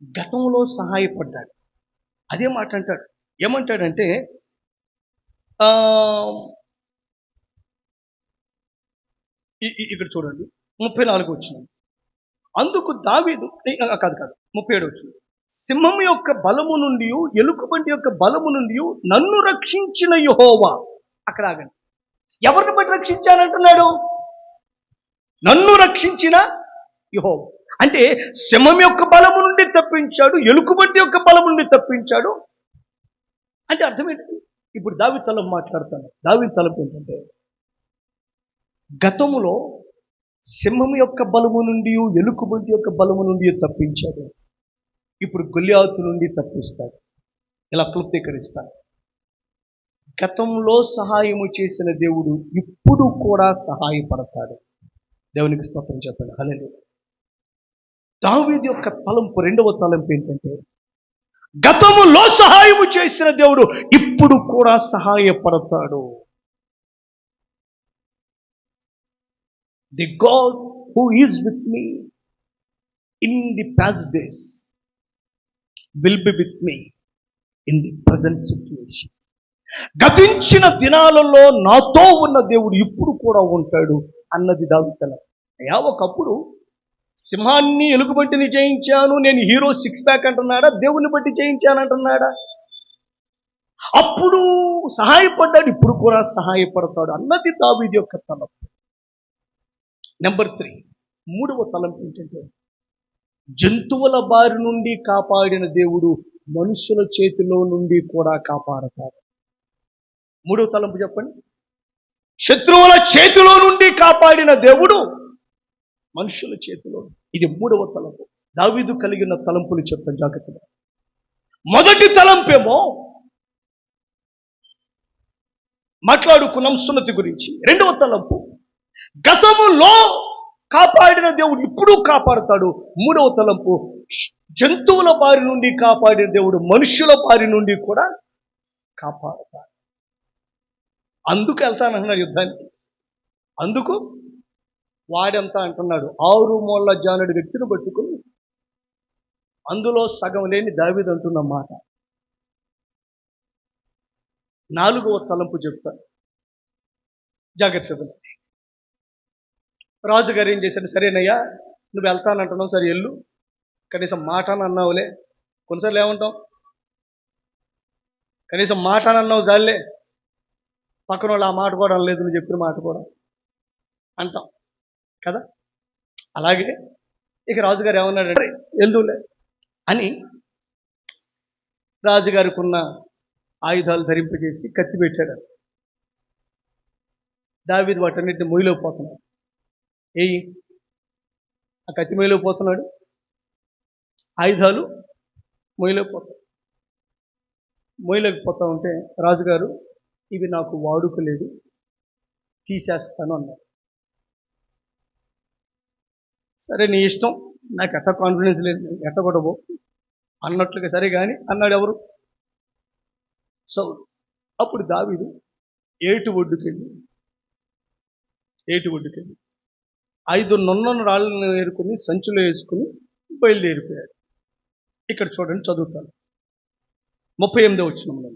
గతంలో సహాయపడ్డాడు. అదే మాట అంటాడు. ఏమంటాడంటే, ఇక్కడ చూడండి 34 వచనం. అందుకు దావీదు కాదు 37 వచనం. సింహం యొక్క బలము నుండి, ఎలుగుబంటి యొక్క బలము నుండి నన్ను రక్షించిన యెహోవా. అక్కడ ఆగండి. ఎవరిని బట్టి రక్షించానంటున్నాడు? నన్ను రక్షించిన యెహోవా. అంటే సింహం యొక్క బలము నుండి తప్పించాడు, ఎలుగుబంటి యొక్క బలము నుండి తప్పించాడు. అంటే అర్థం ఏంటి? ఇప్పుడు దావీదు తలంపు మాట్లాడతాను. దావీదు తలంపు ఏంటంటే, గతములో సింహం యొక్క బలము నుండి, ఎలుగుబంటి యొక్క బలము నుండి తప్పించాడు. ఇప్పుడు గొల్లియాతు నుండి తప్పిస్తాడు. ఇలా క్లుప్తీకరిస్తాడు. గతంలో సహాయము చేసిన దేవుడు ఇప్పుడు కూడా సహాయపడతాడు. దేవునికి స్తోత్రం చెప్పండి. హల్లెలూయా. దావీదు యొక్క తలంపు, రెండవ తలంపు ఏంటంటే, గతములో సహాయము చేసిన దేవుడు ఇప్పుడు కూడా సహాయపడతాడు. The God who is with me in the past days will be with me in the present situation. గతించిన దినాలలో నాతో ఉన్న దేవుడు ఇప్పుడు కూడా ఉంటాడు అన్నది దావీదు. అయ్యా, ఒకప్పుడు సింహాన్ని ఎలుగుబంటిని జయించాను, నేను హీరో 6 ప్యాక్ అంటున్నాడా? దేవుని బట్టి జయించాను అంటున్నాడా? అప్పుడు సహాయపడ్డాడు, ఇప్పుడు కూడా సహాయపడతాడు అన్నది దావీదు యొక్క తలంపు. నెంబర్ 3, మూడవ తలంపు ఏంటంటే, జంతువుల బారి నుండి కాపాడిన దేవుడు మనుషుల చేతిలో నుండి కూడా కాపాడతాడు. మూడవ తలంపు చెప్పండి. శత్రువుల చేతిలో నుండి కాపాడిన దేవుడు మనుషుల చేతిలో. ఇది మూడవ తలంపు. దావీదు కలిగిన తలంపులు చెప్తాను జాగ్రత్తగా. మొదటి తలంపేమో మాట్లాడుకున్నాం సున్నతి గురించి. రెండవ తలంపు, గతములో కాపాడిన దేవుడు ఇప్పుడు కాపాడతాడు. మూడవ తలంపు, జంతువుల బారి నుండి కాపాడిన దేవుడు మనుషుల బారి నుండి కూడా కాపాడతాడు. అందుకు వెళ్తానంటున్నాడు యుద్ధానికి. అందుకు వాడంతా అంటున్నాడు, 6 మూల జానుడి వ్యక్తిని పట్టుకుని అందులో సగం లేని దావీదు అంటున్న మాట. 4వ తలంపు చెప్తాను జాగ్రత్తగా. రాజుగారు ఏం చేశాడు? సరేనయ్యా, నువ్వు వెళ్తానంటున్నావు, సరే వెళ్ళు, కనీసం మాట అని అన్నావులే. కొన్నిసార్లు ఏమంటాం? కనీసం మాట అని అన్నావు జాలే, పక్కన వాళ్ళు ఆ మాట కూడా అనలేదు, నువ్వు చెప్పిన మాట కూడా అంటాం కదా. అలాగే ఇక రాజుగారు ఏమన్నాడంటే, వెళ్దులే అని రాజుగారికి ఉన్న ఆయుధాలు ధరింపజేసి కత్తి పెట్టాడు. దావీదు వాటన్నిటిని మొయ్యలేకపోతున్నాడు. ఆ కత్తి మొయ్యలేకపోతున్నాడు, ఆయుధాలు మొయ్యలేకపోతా ఉంటే రాజుగారు, ఇవి నాకు వాడుక లేదు, తీసేస్తాను అన్నాడు. సరే నీ ఇష్టం, నాకు ఎట్ట కాన్ఫిడెన్స్ లేదు, ఎట్టగొట్టబో అన్నట్లుగా సరే కానీ అన్నాడు ఎవరు? సౌలు. అప్పుడు దావీదు ఏటి ఒడ్డుకెళ్ళి 5 నున్నను రాళ్ళను ఏరుకుని సంచులో వేసుకుని బయలుదేరిపోయాడు. ఇక్కడ చూడండి, చదువుతాను 38వ వచనంలో.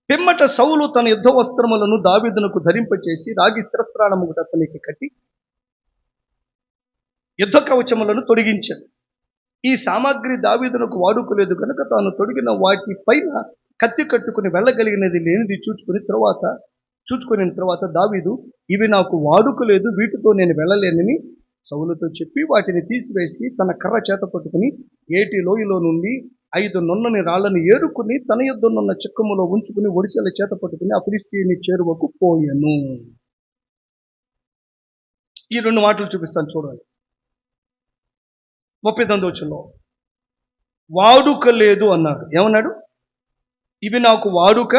పిమ్మట సౌలు తన యుద్ధ వస్త్రములను దావీదునకు ధరింపచేసి రాగి శిరస్త్రాణము ఒకటి అతనికి కట్టి యుద్ధ కవచములను తొడిగించాడు. ఈ సామాగ్రి దావీదునకు వాడుకోలేదు కనుక తాను తొడిగిన వాటి పైన కత్తి కట్టుకుని వెళ్ళగలిగినది లేనిది చూచుకుని తర్వాత దావీదు, ఇవి నాకు వాడుకోలేదు, వీటితో నేను వెళ్ళలేనని సౌలుతో చెప్పి వాటిని తీసివేసి తన కర్ర చేత పట్టుకుని ఏటి లోయలో నుండి 5 నున్నని రాళ్లను ఏరుకుని తన యొద్దనున్న చిక్కములో ఉంచుకుని ఒడిసెల చేత పట్టుకుని ఆ ఫిలిష్తీయుని చేరువకు పోయెను. ఈ 2 మాటలు చూపిస్తాను చూడండి. 39వ వచనంలో వాడుక లేదు అన్నాడు. ఏమన్నాడు? ఇవి నాకు వాడుక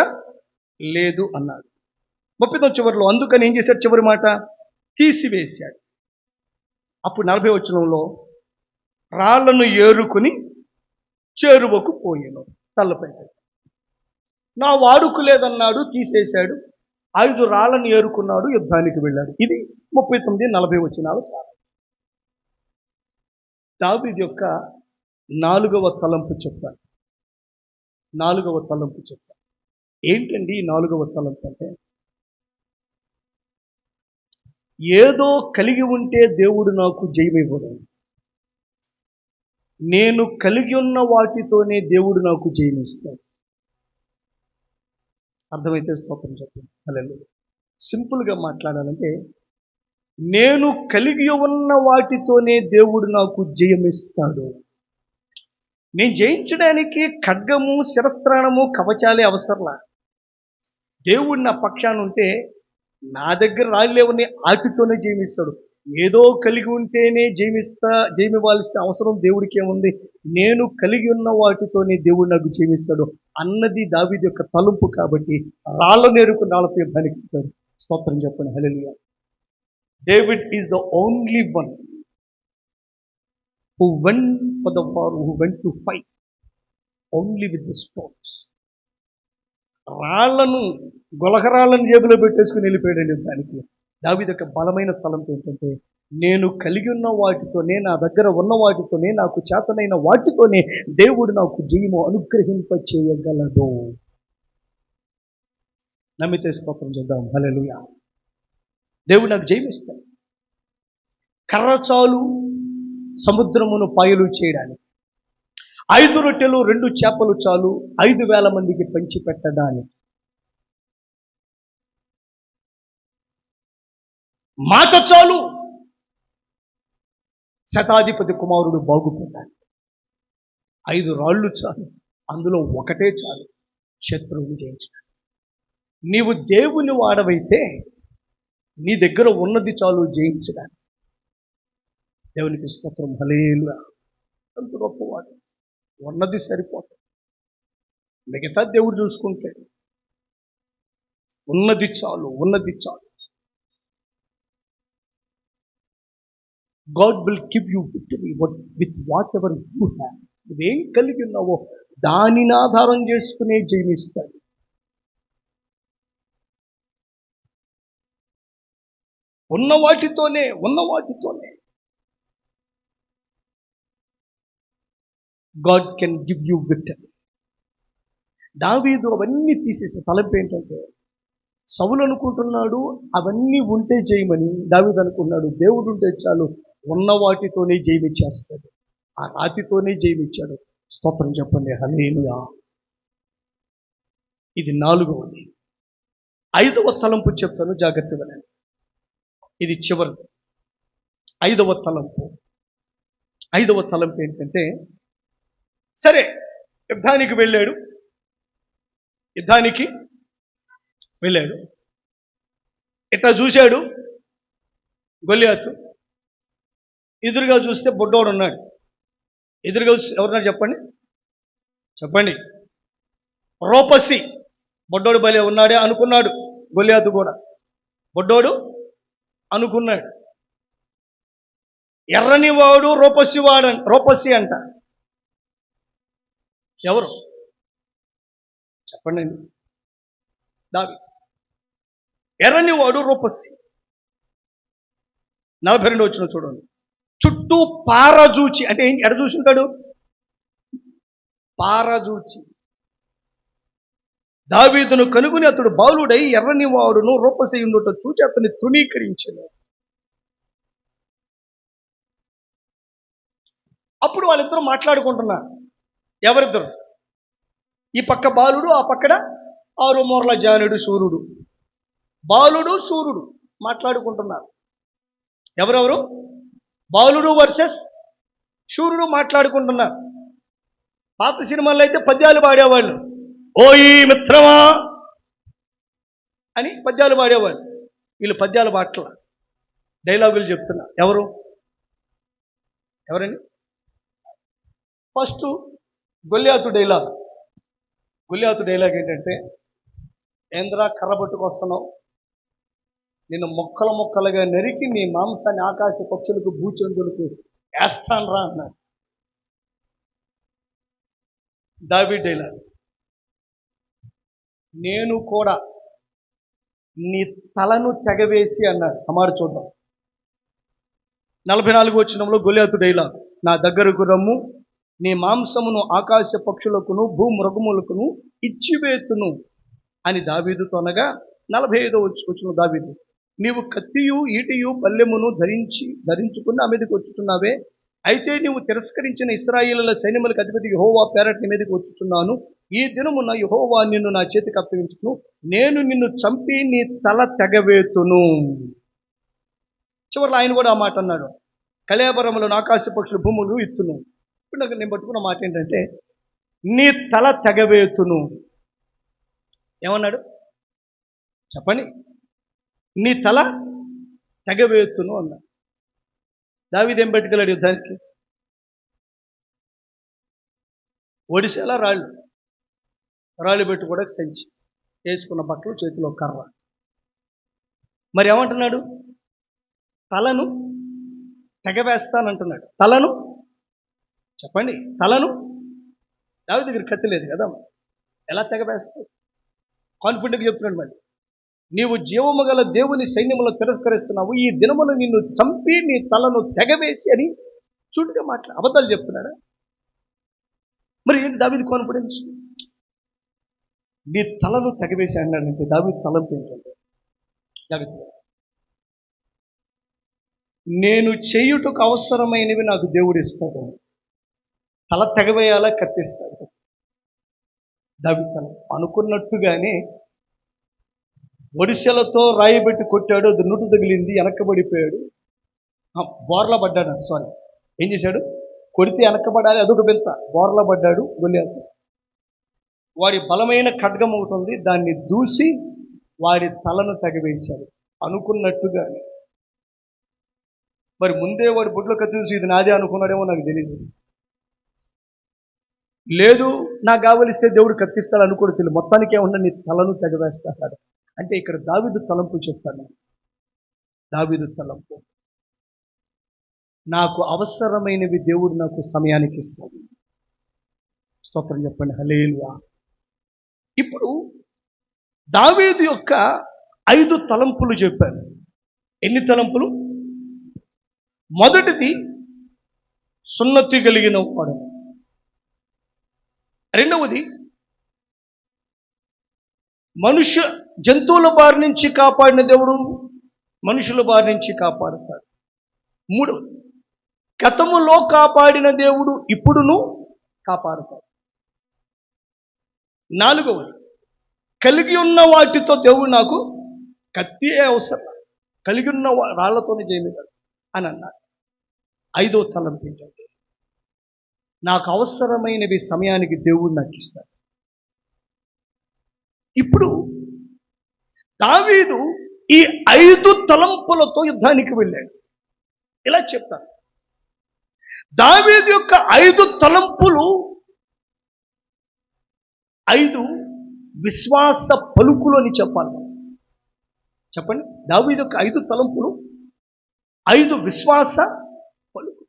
లేదు అన్నాడు. 39వ చివరిలో అందుకని ఏం చేశాడు? చివరి మాట తీసివేశాడు. అప్పుడు 40వ వచనంలో రాళ్లను ఏరుకుని చేరువకు పోయెను. తలపై నా వాడుక లేదన్నాడు, తీసేశాడు. 5 రాళ్లను ఏరుకున్నాడు, యుద్ధానికి వెళ్ళాడు. ఇది 39-40 వచనాల సారం. దావీదు యొక్క 4వ తలంపు చెప్తాను. 4వ తలంపు చెప్తాను. ఏంటండి ఈ 4వ తలంపు అంటే, ఏదో కలిగి ఉంటే దేవుడు నాకు జయమివ్వడు, నేను కలిగి ఉన్న వాటితోనే దేవుడు నాకు జయమిస్తాడు. అర్థమైతే స్తోత్రం చెప్పండి. హల్లెలూయా. సింపుల్గా మాట్లాడాలంటే, నేను కలిగి ఉన్న వాటితోనే దేవుడు నాకు జయమిస్తాడు. నేను జయించడానికి ఖడ్గము, శిరస్త్రాణము, కవచాలే అవసరంలా. దేవుడు నా పక్షాన ఉంటే నా దగ్గర రాళ్ళేవని వాటితోనే జయమిస్తాడు. ఏదో కలిగి ఉంటేనే జయమివ్వాల్సిన అవసరం దేవుడికి ఏముంది? నేను కలిగి ఉన్న వాటితోనే దేవుడు నాకు జయమిస్తాడు అన్నది దావీదు యొక్క తలంపు. కాబట్టి రాళ్ళ నేరుకు రాళ్ళతో యుద్ధానికి వెళ్తాడు. స్తోత్రం చెప్పండి. హల్లెలూయా. David is the only one who went for the war, who went to fight only with the stones. రాళ్లను, గొలగరాళ్లను జేబులో పెట్టేసుకుని వెళ్ళిపోయాడు యుద్ధానికి. దావీదు యొక్క బలమైన తలంపు ఏంటంటే, నేను కలిగి ఉన్న వాటితోనే, నా దగ్గర ఉన్న వాటితోనే, నాకు చేతనైన వాటితోనే దేవుడు నాకు జయము అనుగ్రహింప చేయగలడు. నమ్మితే స్తోత్రం చేద్దాం. హల్లెలూయా. దేవుడు నాకు జయమిస్తాడు. కర్ర చాలు సముద్రమును పాయలు చేయడానికి, 5 రొట్టెలు 2 చేపలు చాలు 5,000 మందికి పంచి పెట్టడానికి. మాట చాలు శతాధిపతి కుమారుడు బాగుపడ్డాడు. 5 రాళ్ళు చాలు, అందులో ఒకటే చాలు శత్రువుని జయించడానికి. నీవు దేవుని వాడవైతే నీ దగ్గర ఉన్నది చాలు జయించడానికి. దేవునికి స్తోత్రం. హల్లెలూయా. అంత గొప్పవాడు. ఉన్నది సరిపోతుంది, మిగతా దేవుడు చూసుకుంటాడు. ఉన్నది చాలు, ఉన్నది చాలు. God will give you victory with whatever you have. నువ్వేం కలిగి ఉన్నావో దానిని ఆధారం చేసుకునే జయమిస్తాడు. ఉన్న వాటితోనే God can give you victory. దావీదు అవన్నీ తీసేసి తలంపు ఏంటంటే, సౌలు అనుకుంటున్నాడు అవన్నీ ఉంటే జయమని, దావీదు అనుకున్నాడు దేవుడు ఉంటే చాలు ఉన్న వాటితోనే జయమిచ్చేస్తాడు. ఆ రాతితోనే జయమిచ్చాడు. స్తోత్రం చెప్పండి. హల్లెలూయా. ఇది 4వది. 5వ తలంపు చెప్తాను, జాగ్రత్తగా వినండి. ఇది చివరిది. 5వ తలంపు. 5వ తలంపు ఏంటంటే, సరే యుద్ధానికి వెళ్ళాడు. ఇట్లా చూశాడు గొల్లియాతు. ఎదురుగా చూస్తే బొడ్డోడు ఉన్నాడు. ఎదురుగా ఎవరున్నారు చెప్పండి. రూపసి. బొడ్డోడు బలే ఉన్నాడే అనుకున్నాడు గొల్లియాతు కూడా. బొడ్డోడు అనుకున్నాడు. ఎర్రని వాడు రూపసి అంట. ఎవరు చెప్పండి. దావీదు. ఎర్రని వాడు రూపసి. 42 వచ్చిన చూడండి. చుట్టూ పారజూచి, అంటే ఎడ చూసుంటాడు? పారజూచి. దావీదును కనుగొని అతడు బాలుడై ఎర్రని వాడును రూపసి ఉండుట చూచి అతన్ని తృణీకరించెను. అప్పుడు వాళ్ళిద్దరూ మాట్లాడుకుంటున్నారు. ఎవరిద్దరు? ఈ పక్క బాలుడు, ఆ పక్కన 6 మూరల జానుడు సూర్యుడు. బాలుడు సూర్యుడు మాట్లాడుకుంటున్నారు. ఎవరెవరు? బాలుడు వర్సెస్ సూర్యుడు మాట్లాడుకుంటున్నారు. పాత సినిమాల్లో అయితే పద్యాలు పాడేవాళ్ళు. ఓయి మిత్రమా అని పద్యాలు పాడేవాళ్ళు. వీళ్ళు పద్యాలు పాటల డైలాగులు చెప్తున్నారు. ఎవరండి? ఫస్ట్ గొల్లియాతు డైలాగ్ ఏంటంటే, ఏంద్రా కర్ర పట్టుకొస్తున్నావు, నిన్ను ముక్కలుగా నరికి నీ మాంసాన్ని ఆకాశ పక్షులకు భూచందులకు వేస్తాన్రా అన్నాడు. దావీదు డైలాగ్. నేను కూడా నీ తలను తెగవేసి అన్నాడు. అమారు చూద్దాం. 44 వచనంలో గొల్లియాతు డైలాగ్. నా దగ్గరకు రమ్ము, నీ మాంసమును ఆకాశ పక్షులకును భూమృగములకును ఇచ్చివేతును అని దావీదుతో అనగా, 45 వచనం దావీదు. నీవు కత్తియు ఈటియు పల్లెమును ధరించుకుని నా మీదకి వచ్చుచున్నావే, అయితే నీవు తిరస్కరించిన ఇశ్రాయేలుల సైన్యములకు అధిపతి యెహోవా పేరట నీ మీదకి వచ్చుచున్నాను. ఈ దినమున యెహోవా నిన్ను నా చేతికి అప్పగించును. నేను నిన్ను చంపి నీ తల తెగవేతును. చివరిలో ఆయన కూడా ఆ మాట అన్నాడు. కళేబరములను ఆకాశ పక్షులు భూములు ఇత్తును. ఇప్పుడు నాకు నేను పట్టుకున్న మాట ఏంటంటే, నీ తల తెగవేతును. ఏమన్నాడు చెప్పండి? నీ తల తెగవేతును అన్నాడు. దావీదు ఏం పట్టుకెళ్ళాడు యుద్ధానికి? ఒడిసేలా రాళ్ళు పెట్టుకోవడానికి సంచి, వేసుకున్న బట్టలు, చేతిలో కర్ర. మరి ఏమంటున్నాడు? తలను తెగవేస్తానంటున్నాడు. తలను చెప్పండి. దావీదు దగ్గర కత్తి లేదు కదా, ఎలా తెగవేస్తాడు? కాన్ఫిడెంట్గా చెప్తున్నాడు. మరి నీవు జీవము గల దేవుని సైన్యములో తిరస్కరిస్తున్నావు, ఈ దినమును నిన్ను చంపి నీ తలను తెగవేసి అని చూడుగా అబద్ధాలు చెప్తున్నాడా? మరి ఏంటి దావీదు కాన్ఫిడెన్స్? నీ తలను తెగవేసి అన్నాడంటే దావీదు తలంపు ఏంటంటే, జాగ్రత్త, నేను చేయుటకు అవసరమైనవి నాకు దేవుడు ఇస్తాడు. తల తెగవేయాలా, కత్తిస్తాడు. దావీదు తల అనుకున్నట్టుగానే ఒడిశలతో రాయిబెట్టి కొట్టాడు, అది నుట్టు తగిలింది, వెనక్కబడిపోయాడు, బోర్లా పడ్డాడు. సారీ, ఏం చేశాడు? కొడితే వెనక్కబడాలి, అదొక బెంత, బోర్లా పడ్డాడు గొల్లియాతు. వాడి బలమైన ఖడ్గం ఒకటి ఉంది, దాన్ని దూసి వాడి తలను తెగవేశాడు అనుకున్నట్టుగానే. మరి ముందే వాడి బొడ్లో కత్తి చూసి ఇది నాదే అనుకున్నాడేమో నాకు తెలియదు. లేదు, నాకు కావలిస్తే దేవుడు కత్తిస్తాడు అనుకోడు తెలియదు. మొత్తానికి ఏమన్నా నీ తలను తెగవేస్తాడు. అంటే ఇక్కడ దావీదు తలంపు చెప్తాను. దావీదు తలంపు, నాకు అవసరమైనవి దేవుడు నాకు సమయానికి ఇస్తాడు. స్తోత్రం చెప్పండి, హల్లెలూయా. ఇప్పుడు దావీదు యొక్క 5 తలంపులు చెప్పాను. ఎన్ని తలంపులు? మొదటిది, సున్నతి కలిగిన వాడు. రెండవది, జంతువుల బారి నుంచి కాపాడిన దేవుడు మనుషుల బారి నుంచి కాపాడుతాడు. మూడవది, గతములో కాపాడిన దేవుడు ఇప్పుడును కాపాడుతాడు. నాలుగవది, కలిగి ఉన్న వాటితో దేవుడు నాకు కత్తి అవసరం, కలిగి ఉన్న రాళ్లతోనే చేయలేదు అని అన్నాడు. 5వ తలంపు ఏంటంటే, నాకు అవసరమైనవి సమయానికి దేవుడు నాకు ఇస్తాడు. ఇప్పుడు దావీదు ఈ 5 తలంపులతో యుద్ధానికి వెళ్ళాడు. ఇలా చెప్తాను, దావీదు యొక్క 5 తలంపులు 5 విశ్వాస పలుకులు అని చెప్పాలి. చెప్పండి, దావీదు యొక్క 5 తలంపులు 5 విశ్వాస పలుకులు.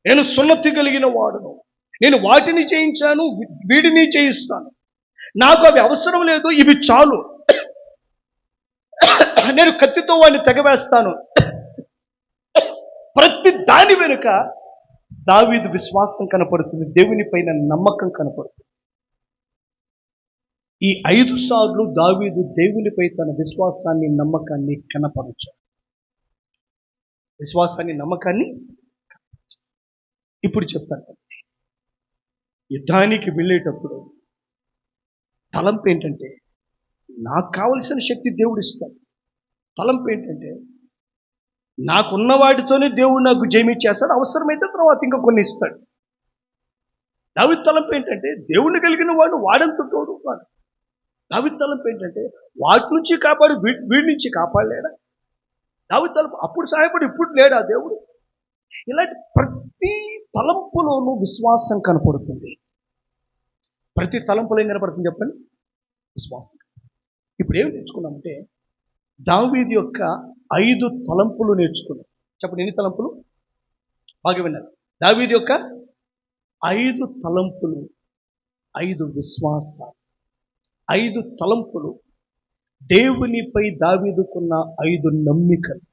నేను సున్నతి కలిగిన వాడును, నేను వాటిని చేయించాను, వీడిని చేయిస్తాను, నాకు అవి అవసరం లేదు, ఇవి చాలు, నేను కత్తితో వాడిని తెగవేస్తాను. ప్రతి దాని వెనుక దావీదు విశ్వాసం కనపడుతుంది, దేవుని పైన నమ్మకం కనపడుతుంది. ఈ 5 సార్లు దావీదు దేవునిపై తన విశ్వాసాన్ని, నమ్మకాన్ని కనపరచాడు. విశ్వాసాన్ని, నమ్మకాన్ని. ఇప్పుడు చెప్తాను, యుద్ధానికి వెళ్ళేటప్పుడు తలంపు ఏంటంటే, నాకు కావలసిన శక్తి దేవుడు ఇస్తాడు. తలంపు ఏంటంటే, నాకున్న వాటితోనే దేవుడు నాకు జయమిచ్చేస్తాడు, అవసరమైతే తర్వాత ఇంకా కొన్ని ఇస్తాడు. దావీదు తలంపు ఏంటంటే, దేవుడిని కలిగిన వాడు వాడంత తోడు వాడు. దావీదు తలంపు ఏంటంటే, వాటి నుంచి కాపాడు, వీడి నుంచి కాపాడలేడా? దావీదు తలంపు అప్పుడు సహాయపడి ఇప్పుడు లేడా దేవుడు? ఇలాంటి ప్రతి తలంపులోనూ విశ్వాసం కనపడుతుంది. ప్రతి తలంపులో ఏం కనపడుతుంది చెప్పండి? విశ్వాసం. ఇప్పుడు ఏం నేర్చుకున్నామంటే, దావీదు యొక్క 5 తలంపులు నేర్చుకున్నాం. చెప్పండి, ఎన్ని తలంపులు? బాగా విన్నారు. దావీదు యొక్క 5 తలంపులు, 5 విశ్వాసాలు, 5 తలంపులు, దేవునిపై దావీదుకున్న 5 నమ్మికలు.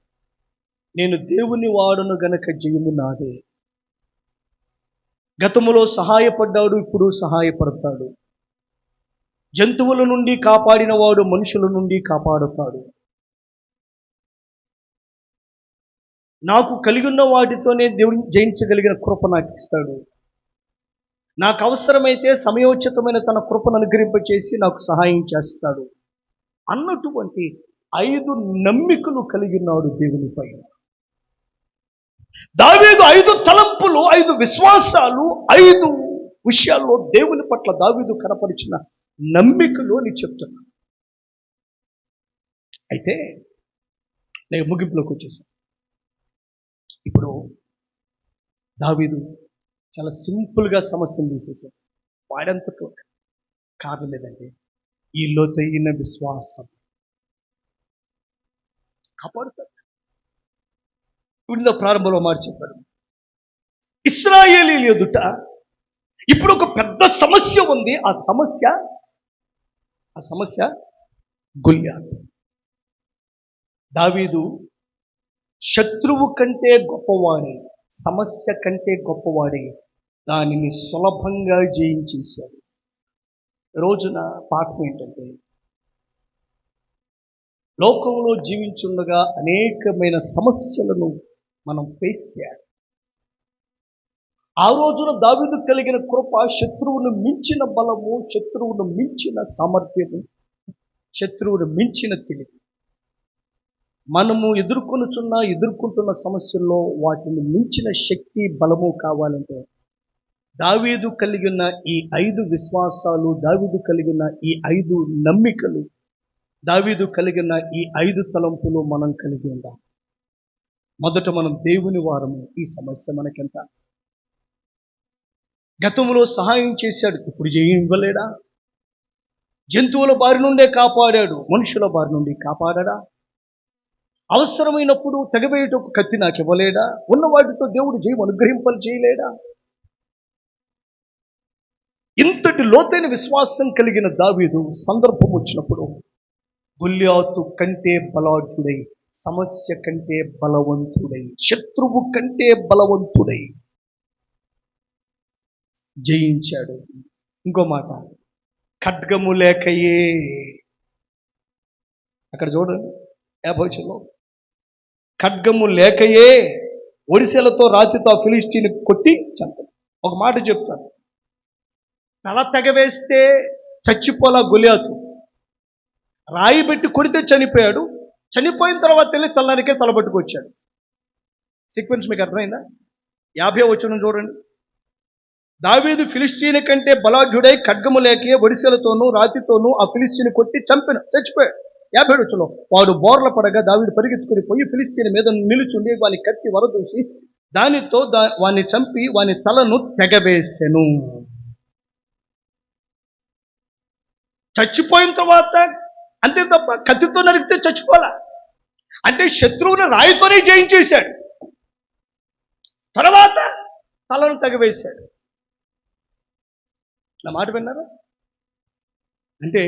నేను దేవుని వాడును గనక జయము నాదే. గతములో సహాయపడ్డాడు, ఇప్పుడు సహాయపడతాడు. జంతువుల నుండి కాపాడిన వాడు మనుషుల నుండి కాపాడుతాడు. నాకు కలిగి ఉన్న వాటితోనే దేవుని జయించగలిగిన కృప నాకు ఇస్తాడు. నాకు అవసరమైతే సమయోచితమైన తన కృపను అనుగ్రహింపచేసి నాకు సహాయం చేస్తాడు అన్నటువంటి 5 నమ్మికలు కలిగి ఉన్నాడు దేవుని పైన. దావీదు 5 తలంపులు, 5 విశ్వాసాలు, 5 విషయాల్లో దేవుని పట్ల దావీదు కనపరిచిన నమ్మికలు అని చెప్తున్నా. అయితే నేను ముగింపులోకి వచ్చేసాను. ఇప్పుడు దావీదు చాలా సింపుల్గా సమస్యను తీసేసాడు. వాడంతటో కారణం లేదంటే ఈ లోతైన విశ్వాసం కాపాడుతాడు. ఇప్పుడు ప్రారంభంలో మాట చెప్పాడు, ఇశ్రాయేలీయుల ఎదుట ఇప్పుడు ఒక పెద్ద సమస్య ఉంది. ఆ సమస్య గొల్లియాతు. దావీదు శత్రువు కంటే గొప్పవాడే, సమస్య కంటే గొప్పవాడే దానిని సులభంగా జయించేశాడు. రోజున పాఠం ఏంటంటే, లోకంలో జీవించుండగా అనేకమైన సమస్యలను మనం ఫేస్ చేయాలి. ఆ రోజున దావీదు కలిగిన కృప శత్రువును మించిన బలము, శత్రువును మించిన సామర్థ్యము, శత్రువును మించిన తెలివి. మనము ఎదుర్కొంటున్న సమస్యల్లో వాటిని మించిన శక్తి, బలము కావాలంటే దావీదు కలిగిన ఈ 5 విశ్వాసాలు, దావీదు కలిగిన ఈ 5 నమ్మికలు, దావీదు కలిగిన ఈ 5 తలంపులు మనం కలిగి ఉండాలి. మొదట మనం దేవుని వారము. ఈ సమస్య మనకెంత? గతంలో సహాయం చేశాడు, ఇప్పుడు ఇవ్వలేడా? జంతువుల బారి నుండే కాపాడాడు, మనుషుల బారి నుండి కాపాడా? అవసరమైనప్పుడు తెగవేయటకు కత్తి నాకు ఇవ్వలేడా? ఉన్న వాటితో దేవుడు జయం అనుగ్రహింపలు చేయలేడా? ఇంతటి లోతైన విశ్వాసం కలిగిన దావీదు సందర్భం వచ్చినప్పుడు గొల్యాతు కంటే బలాఢ్యుడై, సమస్య కంటే బలవంతుడై, శత్రువు కంటే బలవంతుడై జయించాడు. ఇంకో మాట, ఖడ్గము లేకయే. అక్కడ చూడండి 50 ఖడ్గము లేకయే ఒడిసెలతో రాతితో ఆ ఫిలిష్తీని కొట్టి చంపాడు. ఒక మాట చెప్తాను, తల తెగవేస్తే చచ్చిపోలా గొల్యాతు, రాయి పెట్టి కొడితే చనిపోయాడు. చనిపోయిన తర్వాత వెళ్ళి తల్లానికే తలబట్టుకొచ్చాడు. సీక్వెన్స్ మీకు అర్థమైందా? 50వ వచనం చూడండి. దావీదు ఫిలిష్తీని కంటే బలాఢ్యుడై ఖడ్గము లేకే ఒడిసెలతోనూ రాతితోనూ ఆ ఫిలిష్తీని కొట్టి చచ్చిపోయాడు. 57వ వచనం, వాడు బోర్ల పడగా దావీదు పరిగెత్తుకుని పోయి ఫిలిష్తీని మీద నిలుచుండి వాని కత్తి వరదూసి దానితో వాని చంపి వాని తలను తెగవేసెను. చచ్చిపోయిన తర్వాత అంతే తప్ప కత్తితో నరికితే చచ్చిపోలా. అంటే శత్రువుని రాయితోనే జయించేశాడు, తర్వాత తలను తెగవేశాడు. నా మాట విన్నారా? అంటే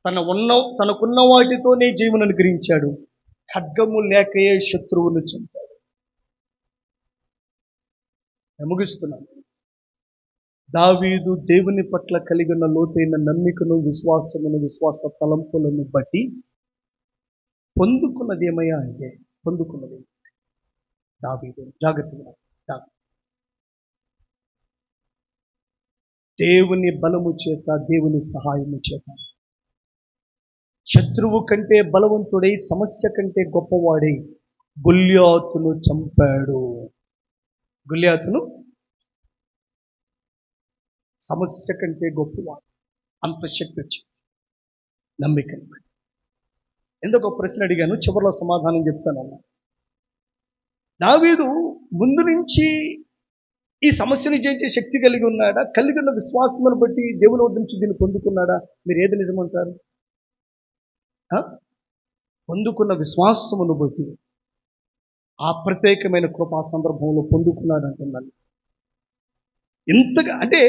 తనకున్న వాటితోనే జీవనం అనుగ్రహించాడు. ఖడ్గము లేకయే శత్రువును చంపాడు. ముగిస్తున్నాను. దావీదు దేవుని పట్ల కలిగిన లోతైన నమ్మికను, విశ్వాసమును, విశ్వాస తలంపులను బట్టి పొందుకున్నది దావీదు జాగ్రత్తగా దేవుని బలము చేత, దేవుని సహాయము చేత శత్రువు కంటే బలవంతుడై, సమస్య కంటే గొప్పవాడై గొల్యాతును చంపాడు. గొల్యాతును సమస్య కంటే గొప్పవాడు, అంత శక్తి వచ్చింది నమ్మికను బట్టి. ఎందుకు ప్రశ్న అడిగాను, చివరిలో సమాధానం చెప్తానన్నా. దావీదు ముందు నుంచి ఈ సమస్యను జయించే శక్తి కలిగి ఉన్నాడా? కలిగి ఉన్న విశ్వాసమును బట్టి దేవుని వద్ద నుంచి దీన్ని పొందుకున్నాడా? మీరు ఏది నిజమంటారు? పొందుకున్న విశ్వాసమును బట్టి ఆ ప్రత్యేకమైన కృపా సందర్భంలో పొందుకున్నాడు అంటున్నాను. ఇంతగా అంటే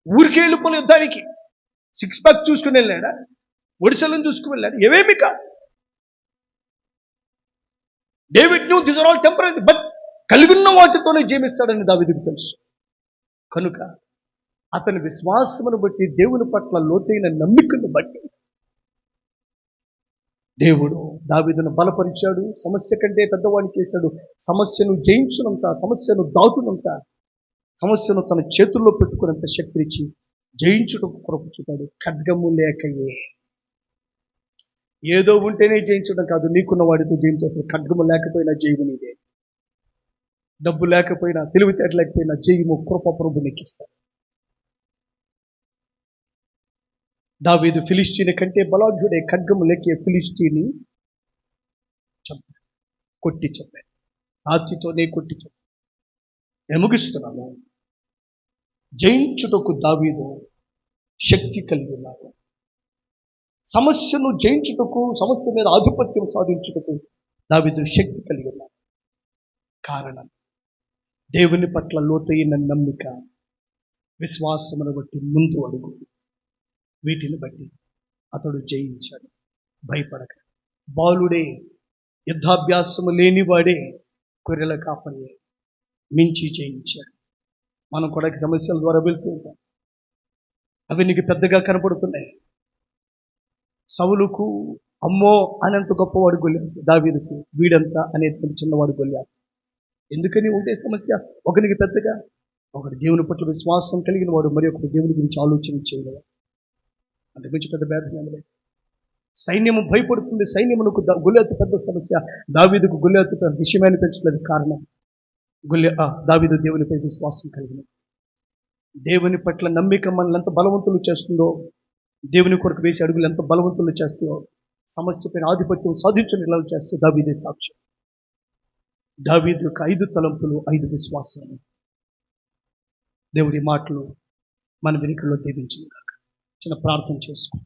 ఊరికే వెళ్ళిపోయిన యుద్ధానికి 6 ప్యాక్ చూసుకుని వెళ్ళాడా? ఒడిసెలను చూసుకుని వెళ్ళాడు? ఏవేమి కాదు. David knew this are all temporary, but కలిగిన్న వాటితోనే జీవిస్తాడని దావీదుకు తెలుసు. కనుక అతని విశ్వాసమును బట్టి, దేవుని పట్ల లోతైన నమ్మికను బట్టి దేవుడు దావీదును బలపరిచాడు. సమస్య కంటే పెద్దవాడిని చేశాడు. సమస్యను జయించునంత, సమస్యను దాటునంత, సమస్యను తన చేతుల్లో పెట్టుకున్నంత శక్తినిచ్చి జయించుటకు కృపచుతాడు. ఖడ్గము లేకయే. ఏదో ఉంటేనే జయించడం కాదు, నీకున్న వాడితో జయించాల్సిన. ఖడ్గము లేకపోయినా జయము నీదే, డబ్బు లేకపోయినా, తెలివితేట లేకపోయినా జయము కృప ప్రభు నీకిస్తాడు. దావీదు ఫిలిష్తీని కంటే బలాఢ్యుడే ఖడ్గము లేకే ఫిలిష్తీని చంపాడు, కొట్టి చంపాడు, రాతితోనే కొట్టి చంపాడు. నేను ముగిస్తున్నాను. జయించుటకు దావీదు శక్తి కలిగి ఉన్నాడు. సమస్యను జయించుటకు, సమస్య మీద ఆధిపత్యం సాధించుటకు దావీదు శక్తి కలిగి ఉన్నాడు. కారణం దేవుని పట్ల లోతైన నమ్మిక, విశ్వాసమును బట్టి ముందు అడుగు. వీటిని బట్టి అతడు జయించాడు, భయపడక. బాలుడే, యుద్ధాభ్యాసము లేనివాడే గొర్రెల కాపరి మించి చేయించాడు. మనం కూడా ఈ సమస్యల ద్వారా వెళ్తూ ఉంటాం. అవి నీకు పెద్దగా కనపడుతున్నాయి. సౌలుకు అమ్మో అనేంత గొప్పవాడు గొల్లియాతు, దావీదుకు వీడంతా అనేటువంటి చిన్నవాడు గొల్లియాతు. ఎందుకని ఒకటే సమస్య, ఒకరికి పెద్దగా, ఒకటి దేవుని పట్ల విశ్వాసం కలిగిన వాడు, మరి ఒకటి దేవుని గురించి ఆలోచన చేయలేవాడు. అంత గురించి పెద్ద భేదం లేదు. సైన్యము భయపడుతుంది. సైన్యమునకు గొల్లియాతు పెద్ద సమస్య, దావీదుకు గొల్లియాతు విషయమైన పెంచలేదు. కారణం దావీదు దేవునిపై విశ్వాసం కలిగిన, దేవుని పట్ల నమ్మిక మనల్ని ఎంత బలవంతులు చేస్తుందో, దేవుని కొరకు వేసే అడుగులు ఎంత బలవంతులు చేస్తుందో, సమస్య పైన ఆధిపత్యం సాధించని ఇలా చేస్తూ దావీదే సాక్ష్యం. దావీదు యొక్క 5 తలంపులు, 5 విశ్వాసాలు. దేవుడి మాటలు మన వెనుకల్లో దీవించిన కాక చిన్న ప్రార్థన చేసుకో.